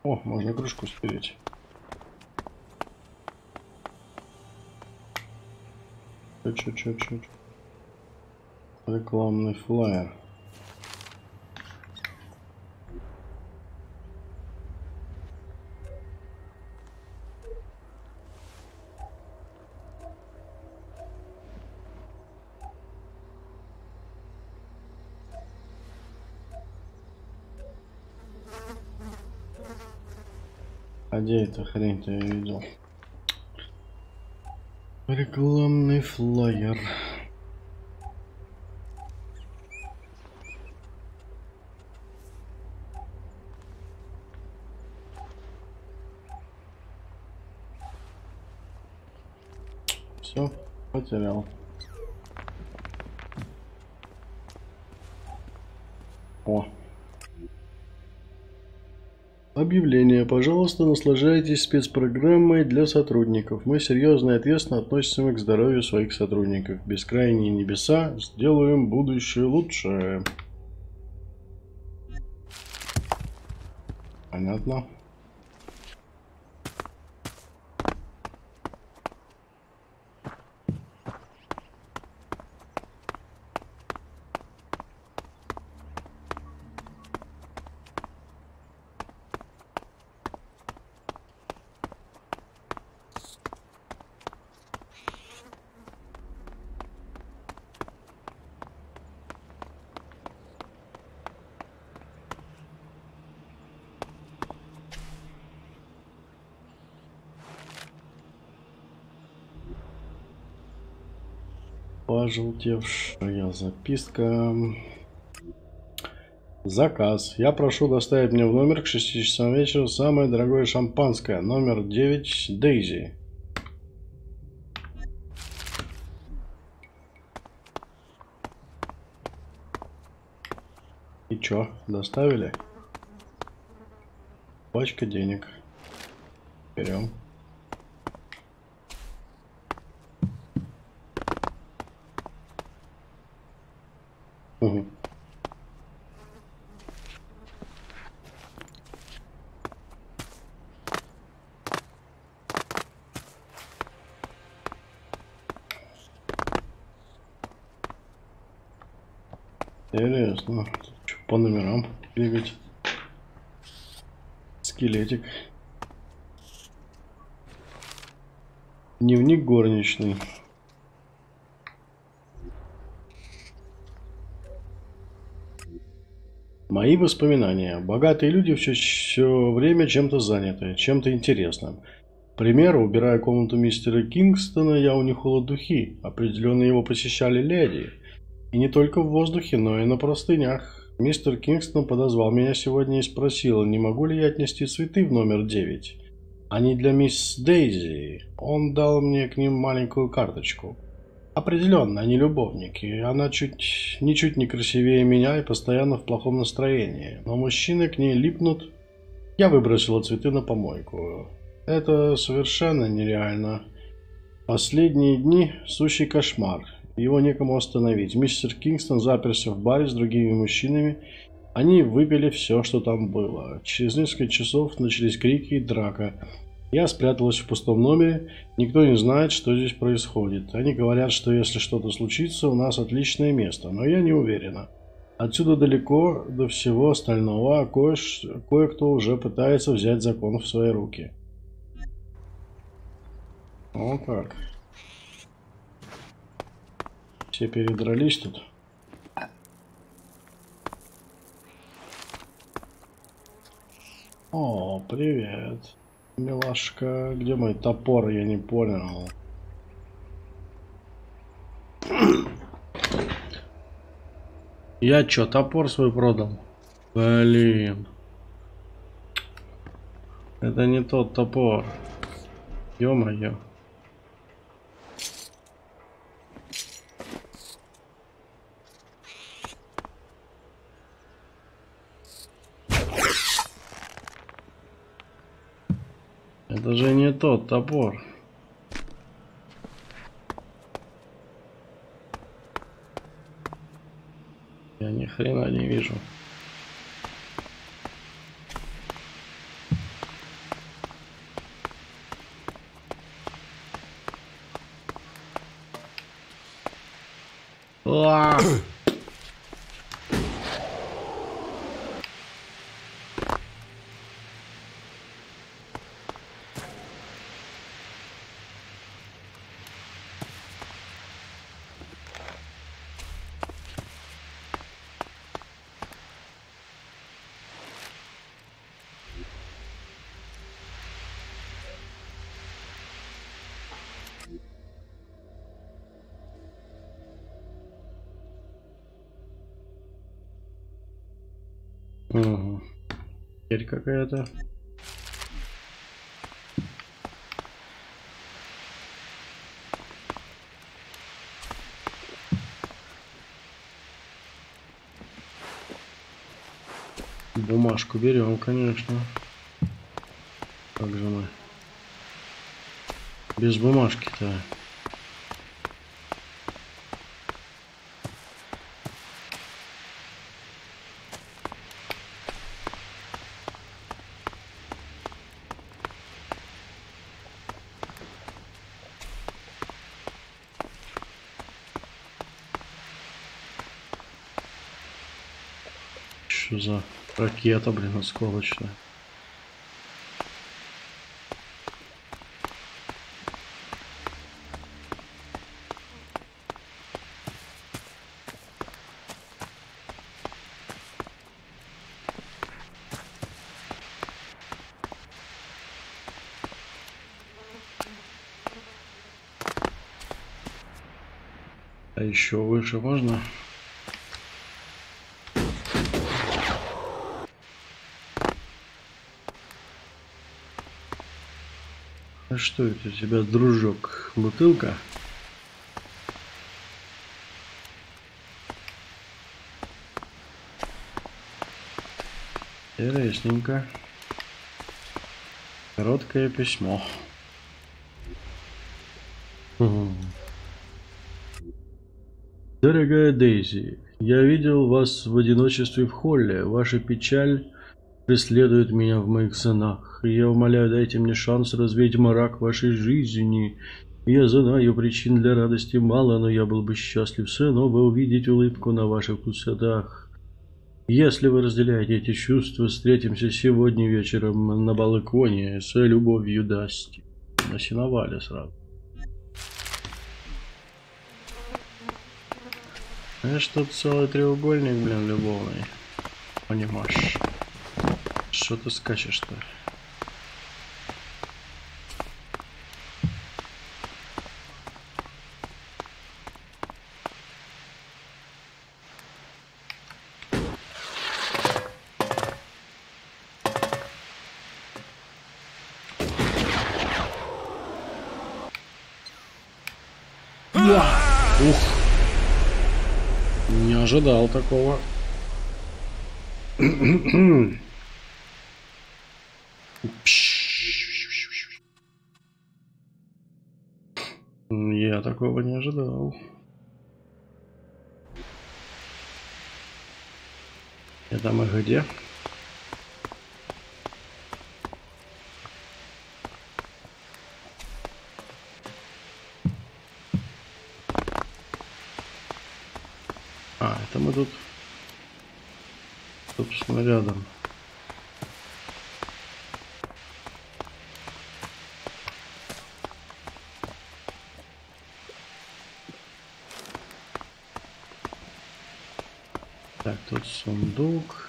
О, можно кружку спереть. Чё. Рекламный флаер. А где эта хрень-то я видел? Рекламный флаер. Все, потерял. О. Объявление. Пожалуйста, наслаждайтесь спецпрограммой для сотрудников. Мы серьезно и ответственно относимся к здоровью своих сотрудников. Бескрайние небеса. Сделаем будущее лучше. Понятно. Пожелтевшая записка. Заказ. Я прошу доставить мне в номер к 6 часам вечера самое дорогое шампанское. Номер 9 Дейзи. И чё, доставили? Пачка денег. Берем. Угу. Интересно, что по номерам бегать? Скелетик. Дневник горничный. Мои воспоминания. Богатые люди все время чем-то заняты, чем-то интересным. К примеру, убирая комнату мистера Кингстона, я унюхала духи. Определенно его посещали леди. И не только в воздухе, но и на простынях. Мистер Кингстон подозвал меня сегодня и спросил, не могу ли я отнести цветы в номер 9. Они для мисс Дейзи. Он дал мне к ним маленькую карточку. Определенно, они любовники. Она ничуть не красивее меня и постоянно в плохом настроении. Но мужчины к ней липнут. Я выбросила цветы на помойку. Это совершенно нереально. Последние дни сущий кошмар. Его некому остановить. Мистер Кингстон заперся в баре с другими мужчинами. Они выпили все, что там было. Через несколько часов начались крики и драка. Я спряталась в пустом номере. Никто не знает, что здесь происходит. Они говорят, что если что-то случится, у нас отличное место. Но я не уверена. Отсюда далеко до всего остального, а кое-кто уже пытается взять закон в свои руки. О как. Все передрались тут. О, привет. Милашка, где мой топор? Я не понял. Я чё, топор свой продал? Блин. Это не тот топор. Ё-моё. Это же не тот топор. Я ни хрена не вижу. Угу. Теперь какая-то. Бумажку берем, конечно. Как же мы без бумажки-то? Что за ракета, блин, осколочная? А еще выше можно? А что это у тебя, дружок? Бутылка? Интересненько. Короткое письмо. Дорогая Дейзи, я видел вас в одиночестве в холле. Ваша печаль преследует меня в моих снах. Я умоляю, дайте мне шанс развеять мрак вашей жизни. Я знаю, причин для радости мало, но я был бы счастлив снова увидеть улыбку на ваших устах. Если вы разделяете эти чувства, встретимся сегодня вечером на балконе с любовью, Дасти. На сеновале сразу. Знаешь, тут целый треугольник, блин, любовный. Понимаешь? Что ты скачешь-то? Ух! Не ожидал такого. Я такого не ожидал. Это мы где? А, это мы тут, собственно, рядом. Так, тут сундук.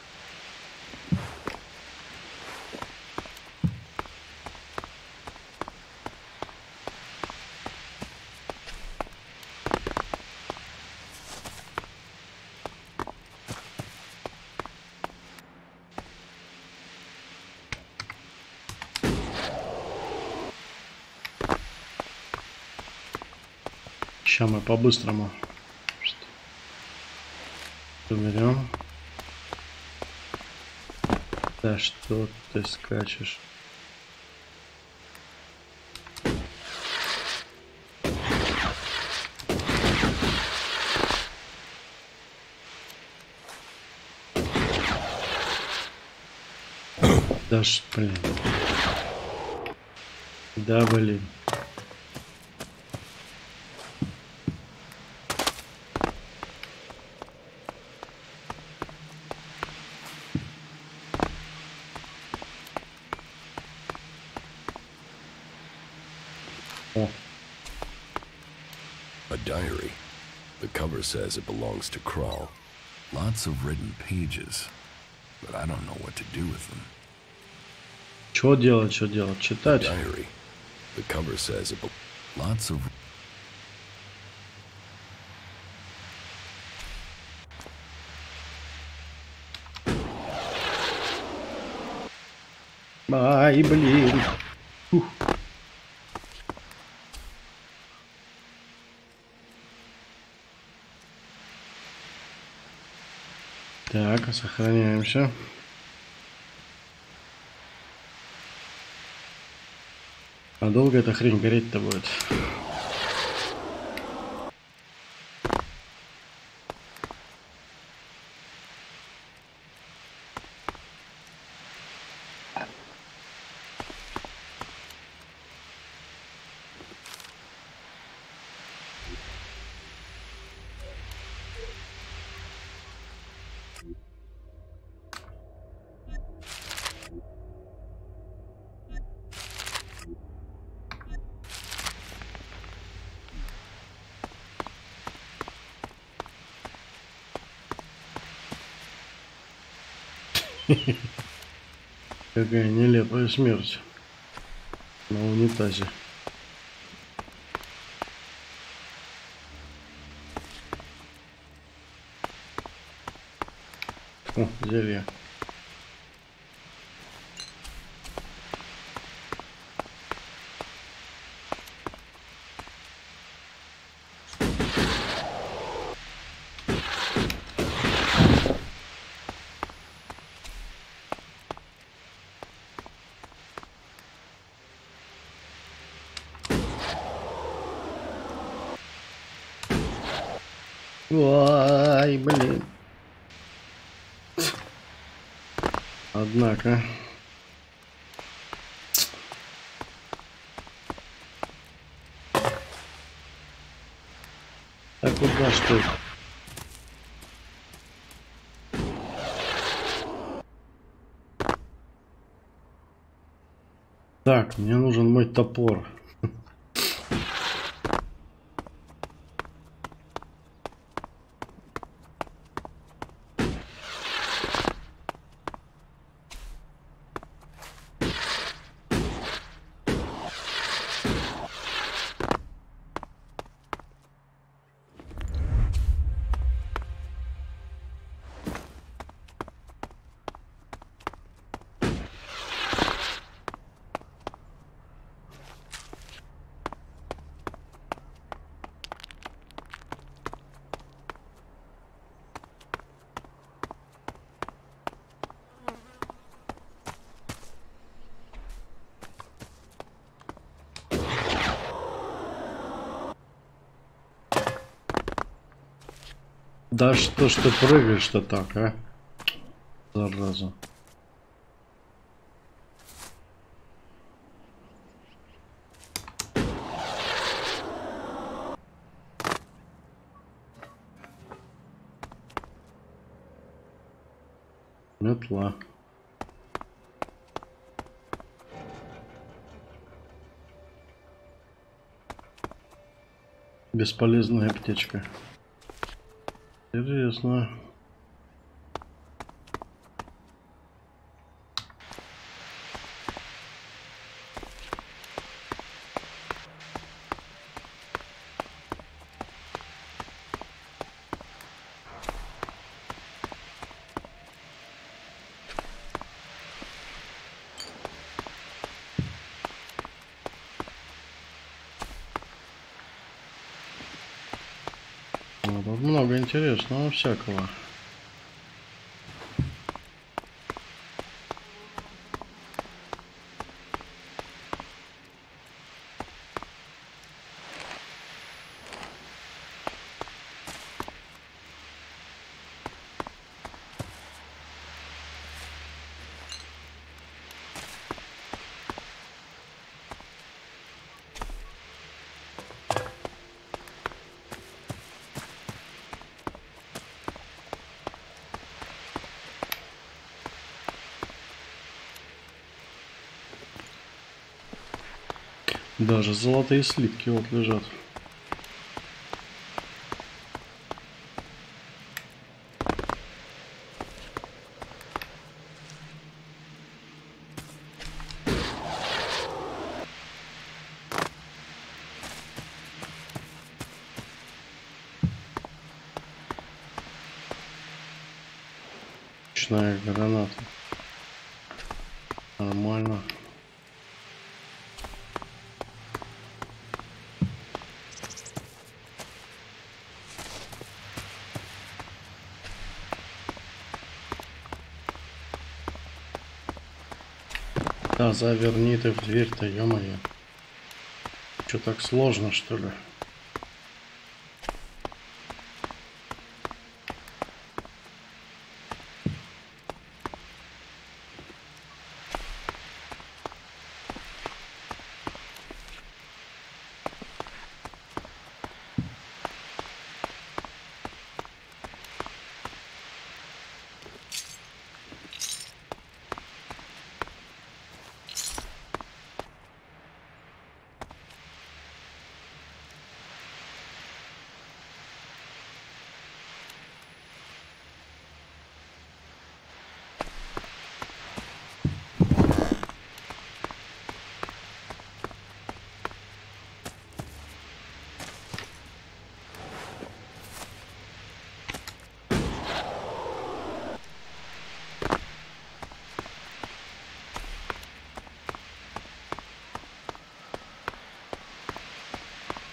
Сейчас мы по-быстрому берем. Да что ты скачешь? Да ж, блин. Да, блин. О. A diary. The cover says it belongs to Krull. Lots of written pages, but I don't know what to do with them. Что делать, читать? Diary. The cover says it lots of Ай, блин. Фух. Так, сохраняемся. А долго эта хрень гореть-то будет? Какая нелепая смерть на унитазе. О, зелье. Ой, блин. Однако. Так куда что? Так, мне нужен мой топор. Да что ж ты прыгаешь-то так, а? Зараза. Метла. Бесполезная аптечка. Интересно. Тут много интересного всякого. Даже золотые слитки вот лежат. Ручная граната. Нормально. Да, заверни ты в дверь-то, ё-моё. Чё, так сложно, что ли?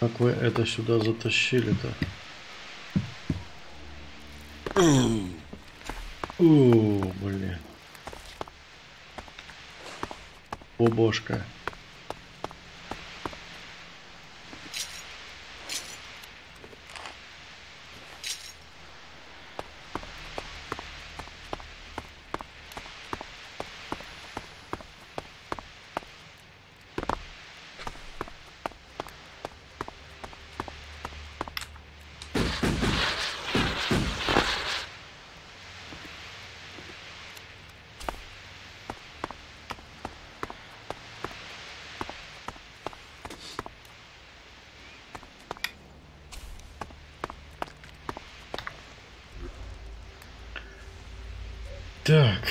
Как вы это сюда затащили-то? О, блин. Бобошка. Так.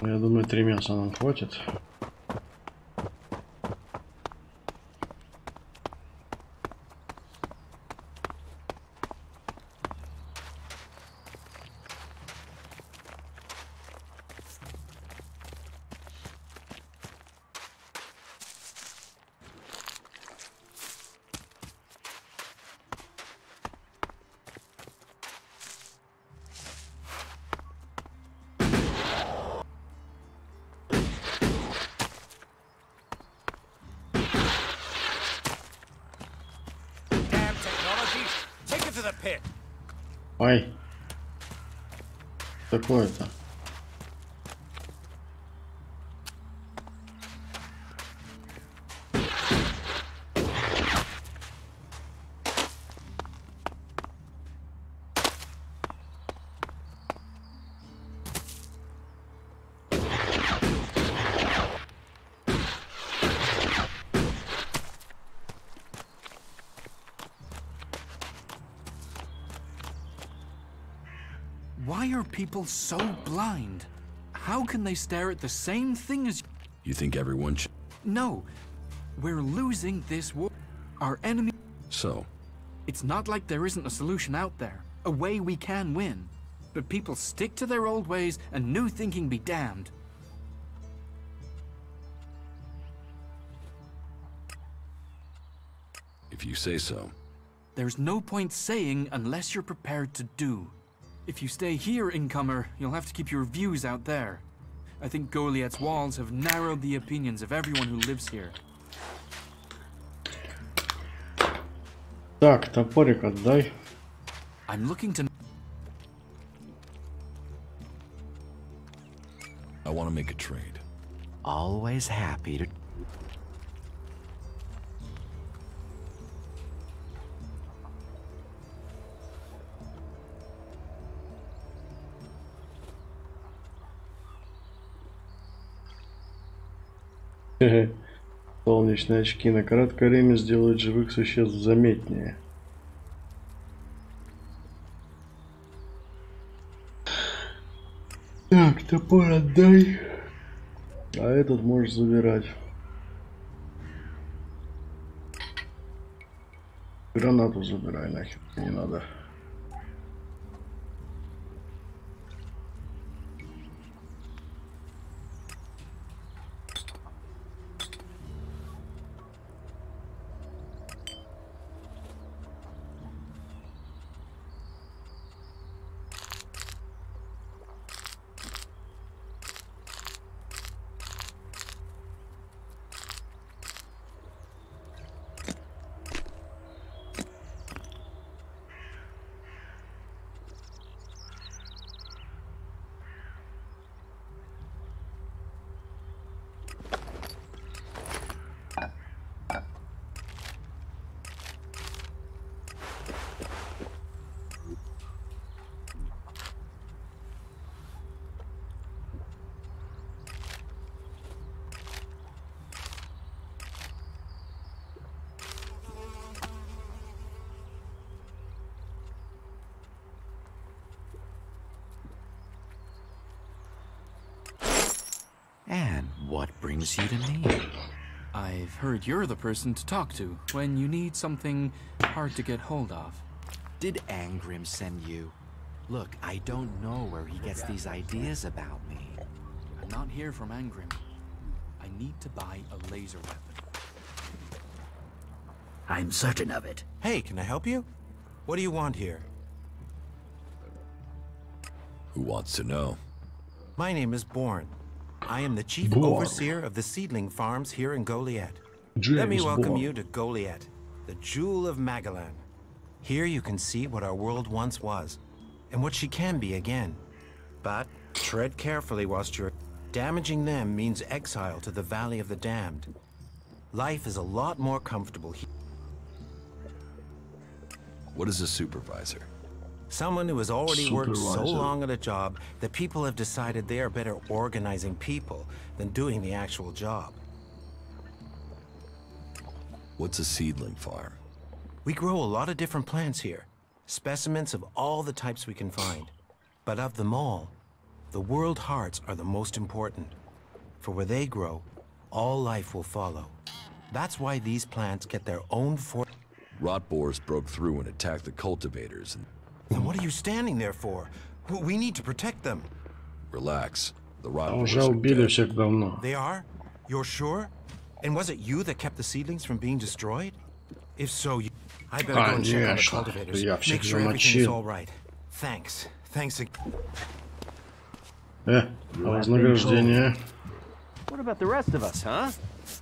Я думаю, 3 мяса нам хватит. Ай, такое-то. Why are people so blind? How can they stare at the same thing as... You think everyone should... No. We're losing this war. Our enemy... So? It's not like there isn't a solution out there. A way we can win. But people stick to their old ways and new thinking be damned. If you say so. There's no point saying unless you're prepared to do. If you stay here, incomer, you'll have to keep your views out there. I think Goliath's walls have narrowed the opinions of everyone who lives here. Так, топорик отдай. I'm looking to... I want to make a trade. Always happy to... Солнечные очки на короткое время сделают живых существ заметнее. Так, топор отдай. А этот можешь забирать. Гранату забирай, нахер, не надо. And what brings you to me? I've heard you're the person to talk to when you need something hard to get hold of. Did Angrim send you? Look, I don't know where he gets these ideas about me. I'm not here from Angrim. I need to buy a laser weapon. I'm certain of it. Hey, can I help you? What do you want here? Who wants to know? My name is Bourne. I am the chief Bourne. overseer of the seedling farms here in Goliath. James Let me welcome Bourne. you to Goliath, the jewel of Magalan. Here you can see what our world once was, and what she can be again. But tread carefully whilst you're... Damaging them means exile to the Valley of the Damned. Life is a lot more comfortable here. What is a supervisor? Someone who has already worked so Supervisor. long at a job that people have decided they are better organizing people than doing the actual job. What's a seedling farm? We grow a lot of different plants here, specimens of all the types we can find. But of them all, the world hearts are the most important. For where they grow, all life will follow. That's why these plants get their own Rot boars broke through and attacked the cultivators. Then what are you standing there for? We need to protect them. Relax. The rot Уже boars are убили dead. всех давно. They are? You're sure? And was it you that kept the seedlings from being destroyed? If so, I better go and check on the Конечно. cultivators. Я Make всех sure everything is all замочил. right. Thanks. Thanks again. Вознаграждение. What about the rest of us, huh?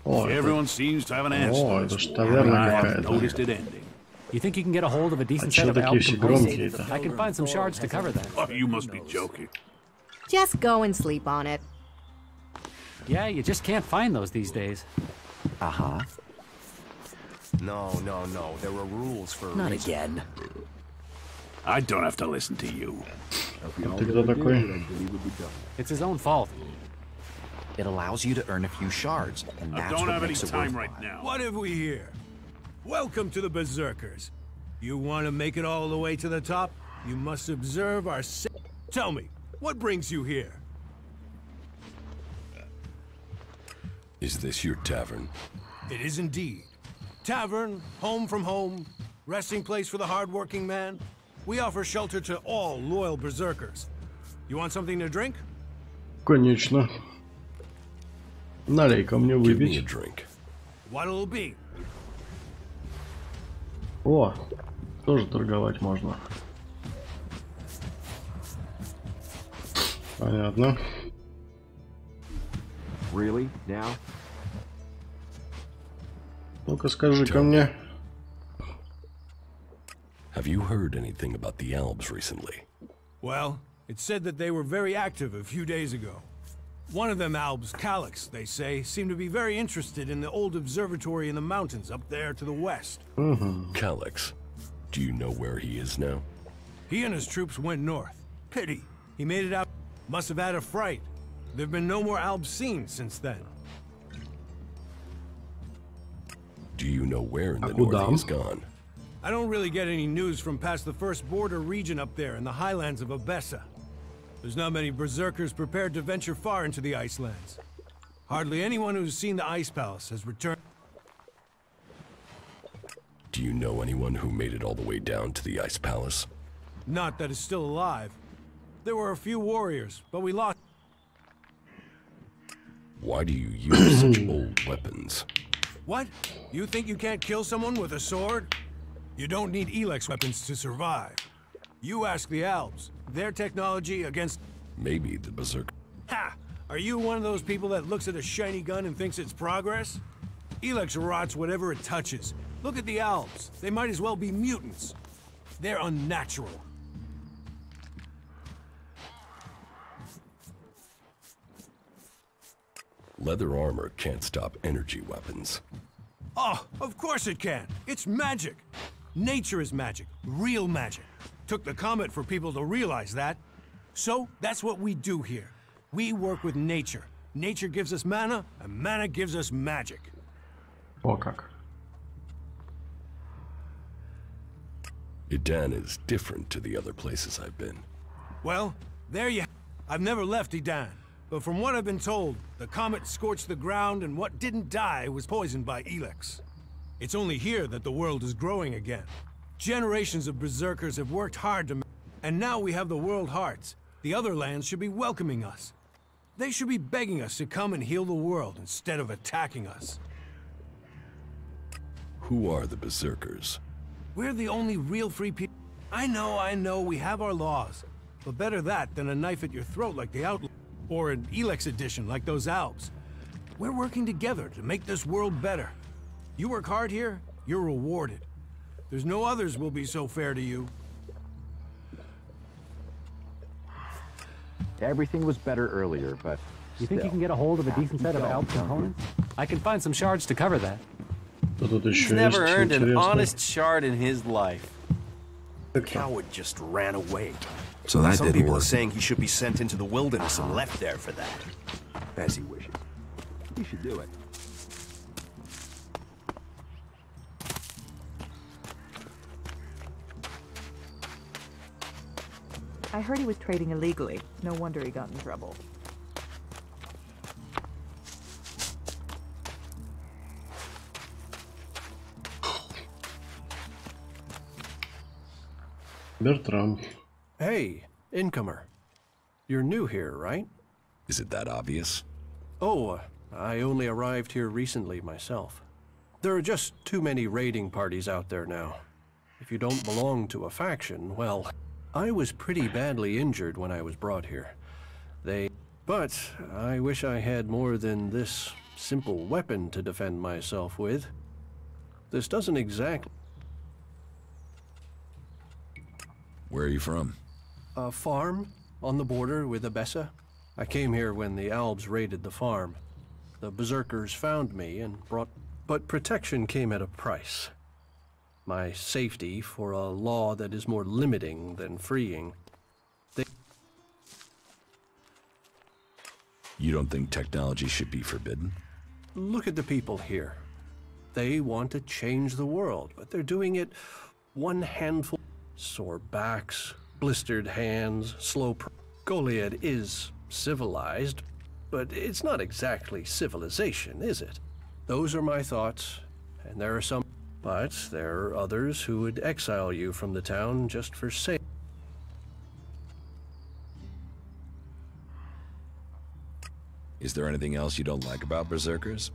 О, Everyone seems to have an answer. О, это ж таверна I haven't какая-то. noticed it ending. You think you can get a hold of a decent чё set of такие album все components? громкие-то? I can find some shards to cover that. Oh, you must be joking. Just go and sleep on it. Yeah, you just can't find those these days. Uh-huh. No. There are rules for a Not reason. again. I don't have to listen to you. Ты кто такой? It's his own fault. It allows you to earn a few shards, and I that's don't what have any makes it time worthwhile. right now. What have we here? Welcome to the Berserkers. You want to make it all the way to the top? You must observe our... Tell me, what brings you here? Is this your tavern? It is indeed. Tavern, home from home, resting place for the hard-working man. We offer shelter to all loyal Berserkers. You want something to drink? Конечно. Налей-ка мне Give me a выпить. drink. What'll it be? О, тоже торговать можно. Понятно. Really? Now? Ну-ка скажи-ка мне. Have you heard anything about the Alps recently? Well, it's said that they were very active a few days ago. One of them Albs, Calyx, they say, seemed to be very interested in the old observatory in the mountains up there to the west. Calyx. Do you know where he is now? He and his troops went north. Pity. He made it out. Must have had a fright. There've been no more Albs seen since then. Do you know where in the north he's gone? I don't really get any news from past the first border region up there in the highlands of Abessa. There's not many berserkers prepared to venture far into the Icelands. Hardly anyone who's seen the Ice Palace has returned. Do you know anyone who made it all the way down to the Ice Palace? Not that is still alive. There were a few warriors, but we lost. Why do you use such old weapons? What? You think you can't kill someone with a sword? You don't need ELEX weapons to survive. You ask the Alps. Their technology against... Maybe the berserker... Ha! Are you one of those people that looks at a shiny gun and thinks it's progress? ELEX rots whatever it touches. Look at the Alps. They might as well be mutants. They're unnatural. Leather armor can't stop energy weapons. Oh, of course it can. It's magic. Nature is magic. Real magic. Took the comet for people to realize that. So, that's what we do here. We work with nature. Nature gives us mana, and mana gives us magic. О как. Idan is different to the other places I've been. Well, there you... I've never left Idan. But from what I've been told, the comet scorched the ground and what didn't die was poisoned by ELEX. It's only here that the world is growing again. Generations of berserkers have worked hard to... And now we have the world hearts. The other lands should be welcoming us. They should be begging us to come and heal the world instead of attacking us. Who are the berserkers? We're the only real free people. I know, we have our laws. But better that than a knife at your throat like the outlaw. Or an ELEX edition like those Alps. We're working together to make this world better. You work hard here, you're rewarded. There's no others will be so fair to you. Everything was better earlier, but you think you can get a hold of a decent set of Alp components? I can find some shards to cover that. He's never earned an honest shard in his life. The coward just ran away. So that Some didn't people work. are saying he should be sent into the wilderness and left there for that. as he wishes. You should do it. I heard he was trading illegally. No wonder he got in trouble. Bertram. Hey, incomer. You're new here, right? Is it that obvious? Oh, I only arrived here recently myself. There are just too many raiding parties out there now. If you don't belong to a faction, well, I was pretty badly injured when I was brought here. But I wish I had more than this simple weapon to defend myself with. This doesn't exactly... Where are you from? A farm on the border with Abessa. I came here when the Albs raided the farm. The berserkers found me and brought... But protection came at a price. My safety for a law that is more limiting than freeing. You don't think technology should be forbidden? Look at the people here. They want to change the world, but they're doing it one handful. Sore backs, blistered hands, slow... Goliad is civilized, but it's not exactly civilization, is it? Those are my thoughts, and there are some... But there are others who would exile you from the town just for sake. Is there anything else you don't like about berserkers?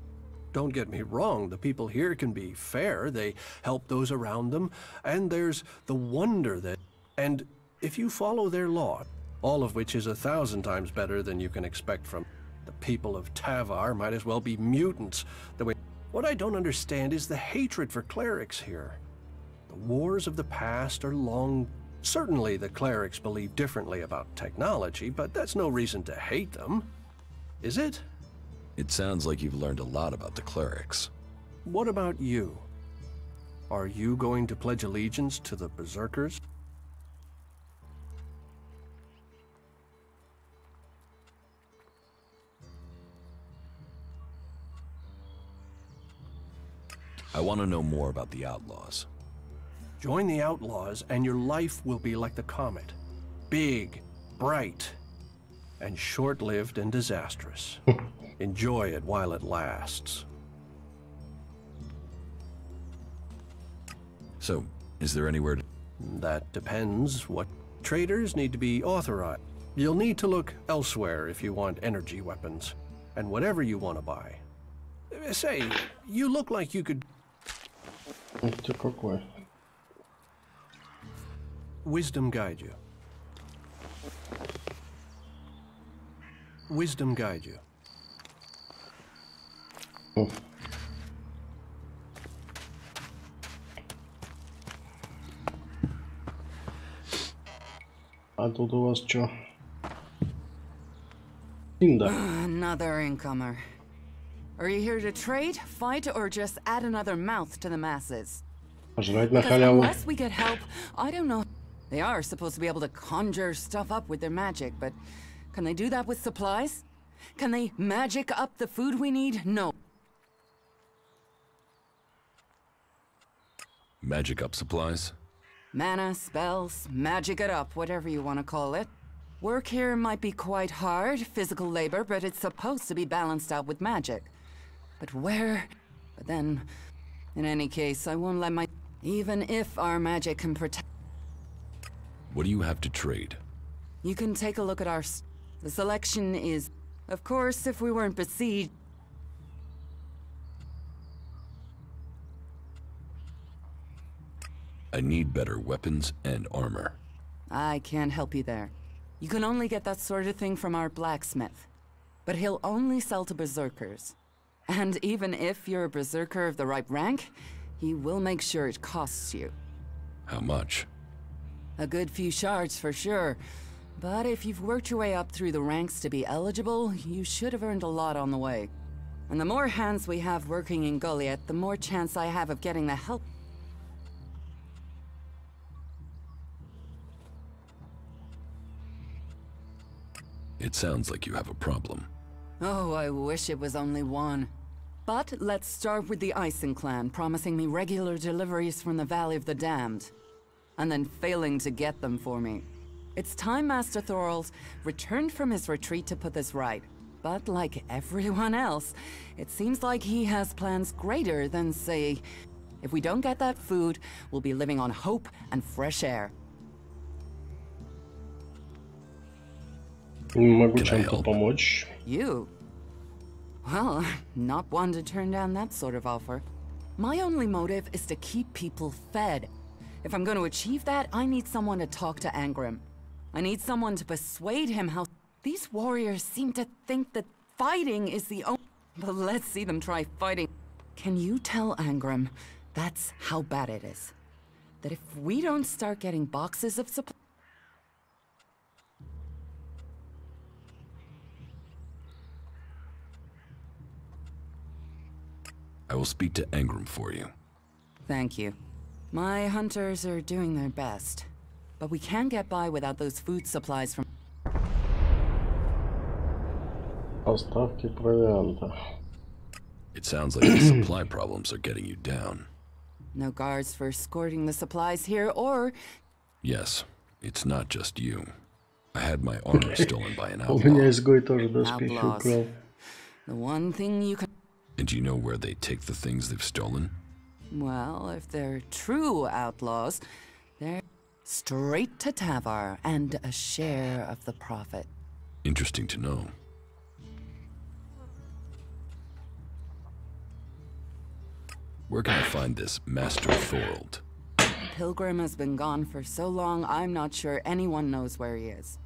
Don't get me wrong, the people here can be fair, they help those around them, and there's the wonder that... And if you follow their law, all of which is 1,000 times better than you can expect from the people of Tavar, might as well be mutants. The way... What I don't understand is the hatred for clerics here. The wars of the past are long... Certainly the clerics believe differently about technology, but that's no reason to hate them. Is it? It sounds like you've learned a lot about the clerics. What about you? Are you going to pledge allegiance to the berserkers? I want to know more about the outlaws. Join the outlaws and your life will be like the comet. Big, bright, and short-lived and disastrous. Enjoy it while it lasts. So, is there anywhere to... That depends. What traders need to be authorized. You'll need to look elsewhere if you want energy weapons. And whatever you want to buy. Say, you look like you could... Wisdom guide you. Wisdom guide you. Oh. А тут у вас чё? Инда. Another incomer. Are you here to trade, fight, or just add another mouth to the masses? Пожрать на халяву. Unless we get help, I don't know. They are supposed to be able to conjure stuff up with their magic, but can they do that with supplies? Can they magic up the food we need? No. Magic up supplies? Mana, spells, magic it up, whatever you want to call it. Work here might be quite hard, physical labor, but it's supposed to be balanced out with magic. But where? But then, in any case, I won't let my... Even if our magic can protect... What do you have to trade? You can take a look at our... The selection is... Of course, if we weren't besieged... I need better weapons and armor. I can't help you there. You can only get that sort of thing from our blacksmith. But he'll only sell to berserkers. And even if you're a berserker of the right rank, he will make sure it costs you. How much? A good few shards for sure. But if you've worked your way up through the ranks to be eligible, you should have earned a lot on the way. And the more hands we have working in Goliath, the more chance I have of getting the help. It sounds like you have a problem. Oh, I wish it was only one. But let's start with the Ison clan, promising me regular deliveries from the Valley of the Damned. And then failing to get them for me. It's time Master Thorals returned from his retreat to put this right. But like everyone else, it seems like he has plans greater than, say, if we don't get that food, we'll be living on hope and fresh air. Могу чем-то помочь. You? Well, not one to turn down that sort of offer. My only motive is to keep people fed. If I'm going to achieve that, I need someone to talk to Angrim. I need someone to persuade him how... These warriors seem to think that fighting is the only... But let's see them try fighting. Can you tell Angrim that's how bad it is? That if we don't start getting boxes of supplies... I will speak to Angrim for you. Thank you. My hunters are doing their best. But we can't get by without those food supplies from... Поставки провианта. It sounds like the supply problems are getting you down. No guards for escorting the supplies here, or... Yes, it's not just you. I had my armor stolen by an У меня outlaw. изгой тоже доспехи украл. The one thing you can... And do you know where they take the things they've stolen? Well, if they're true outlaws, they're straight to Tavar and a share of the profit. Interesting to know. Where can I find this Master Thorold? Pilgrim has been gone for so long, I'm not sure anyone knows where he is.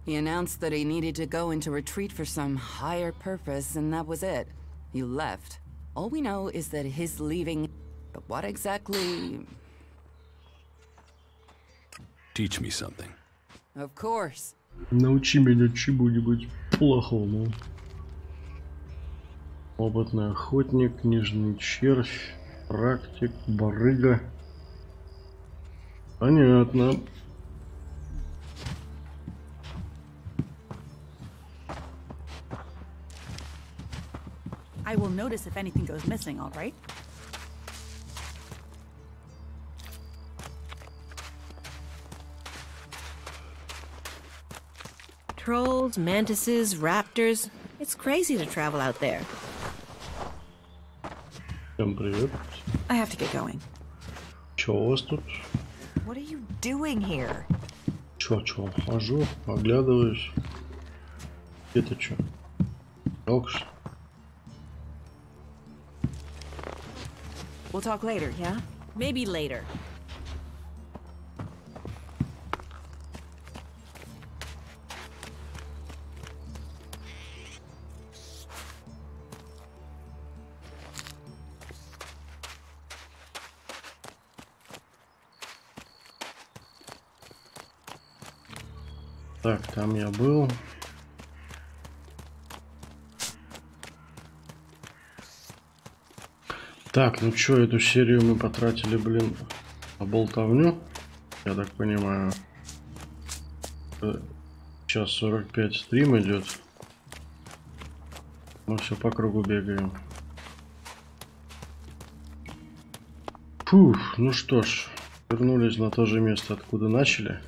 He announced that he needed to go into retreat for some higher purpose, and that was it. He left. All we know is that his leaving... But what exactly... Teach me something. Of course. Научи меня чему-нибудь плохому. Опытный охотник, книжный червь, практик, барыга. Понятно. I will notice if anything goes missing, all right? Trolls, mantises, raptors. It's crazy to travel out there. Всем привет. I have to get going. Чё у вас тут? What are you doing here? Чё, хожу, оглядываюсь. Это чё? Жалко, что? We'll talk later, yeah? Maybe later. Так, там я был. Так, ну чё, эту серию мы потратили, блин, на болтовню, я так понимаю. Сейчас 45 стрим идет. Мы все по кругу бегаем. Фух, ну что ж, вернулись на то же место, откуда начали.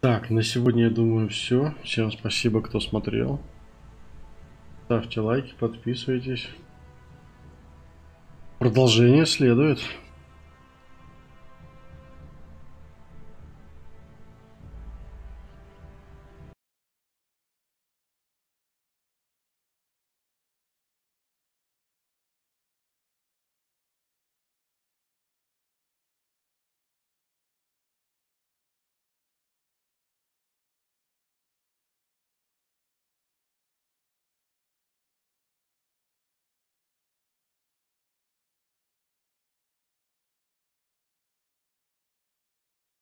Так, на сегодня, я думаю, все. Всем спасибо, кто смотрел. Ставьте лайки, подписывайтесь. Продолжение следует.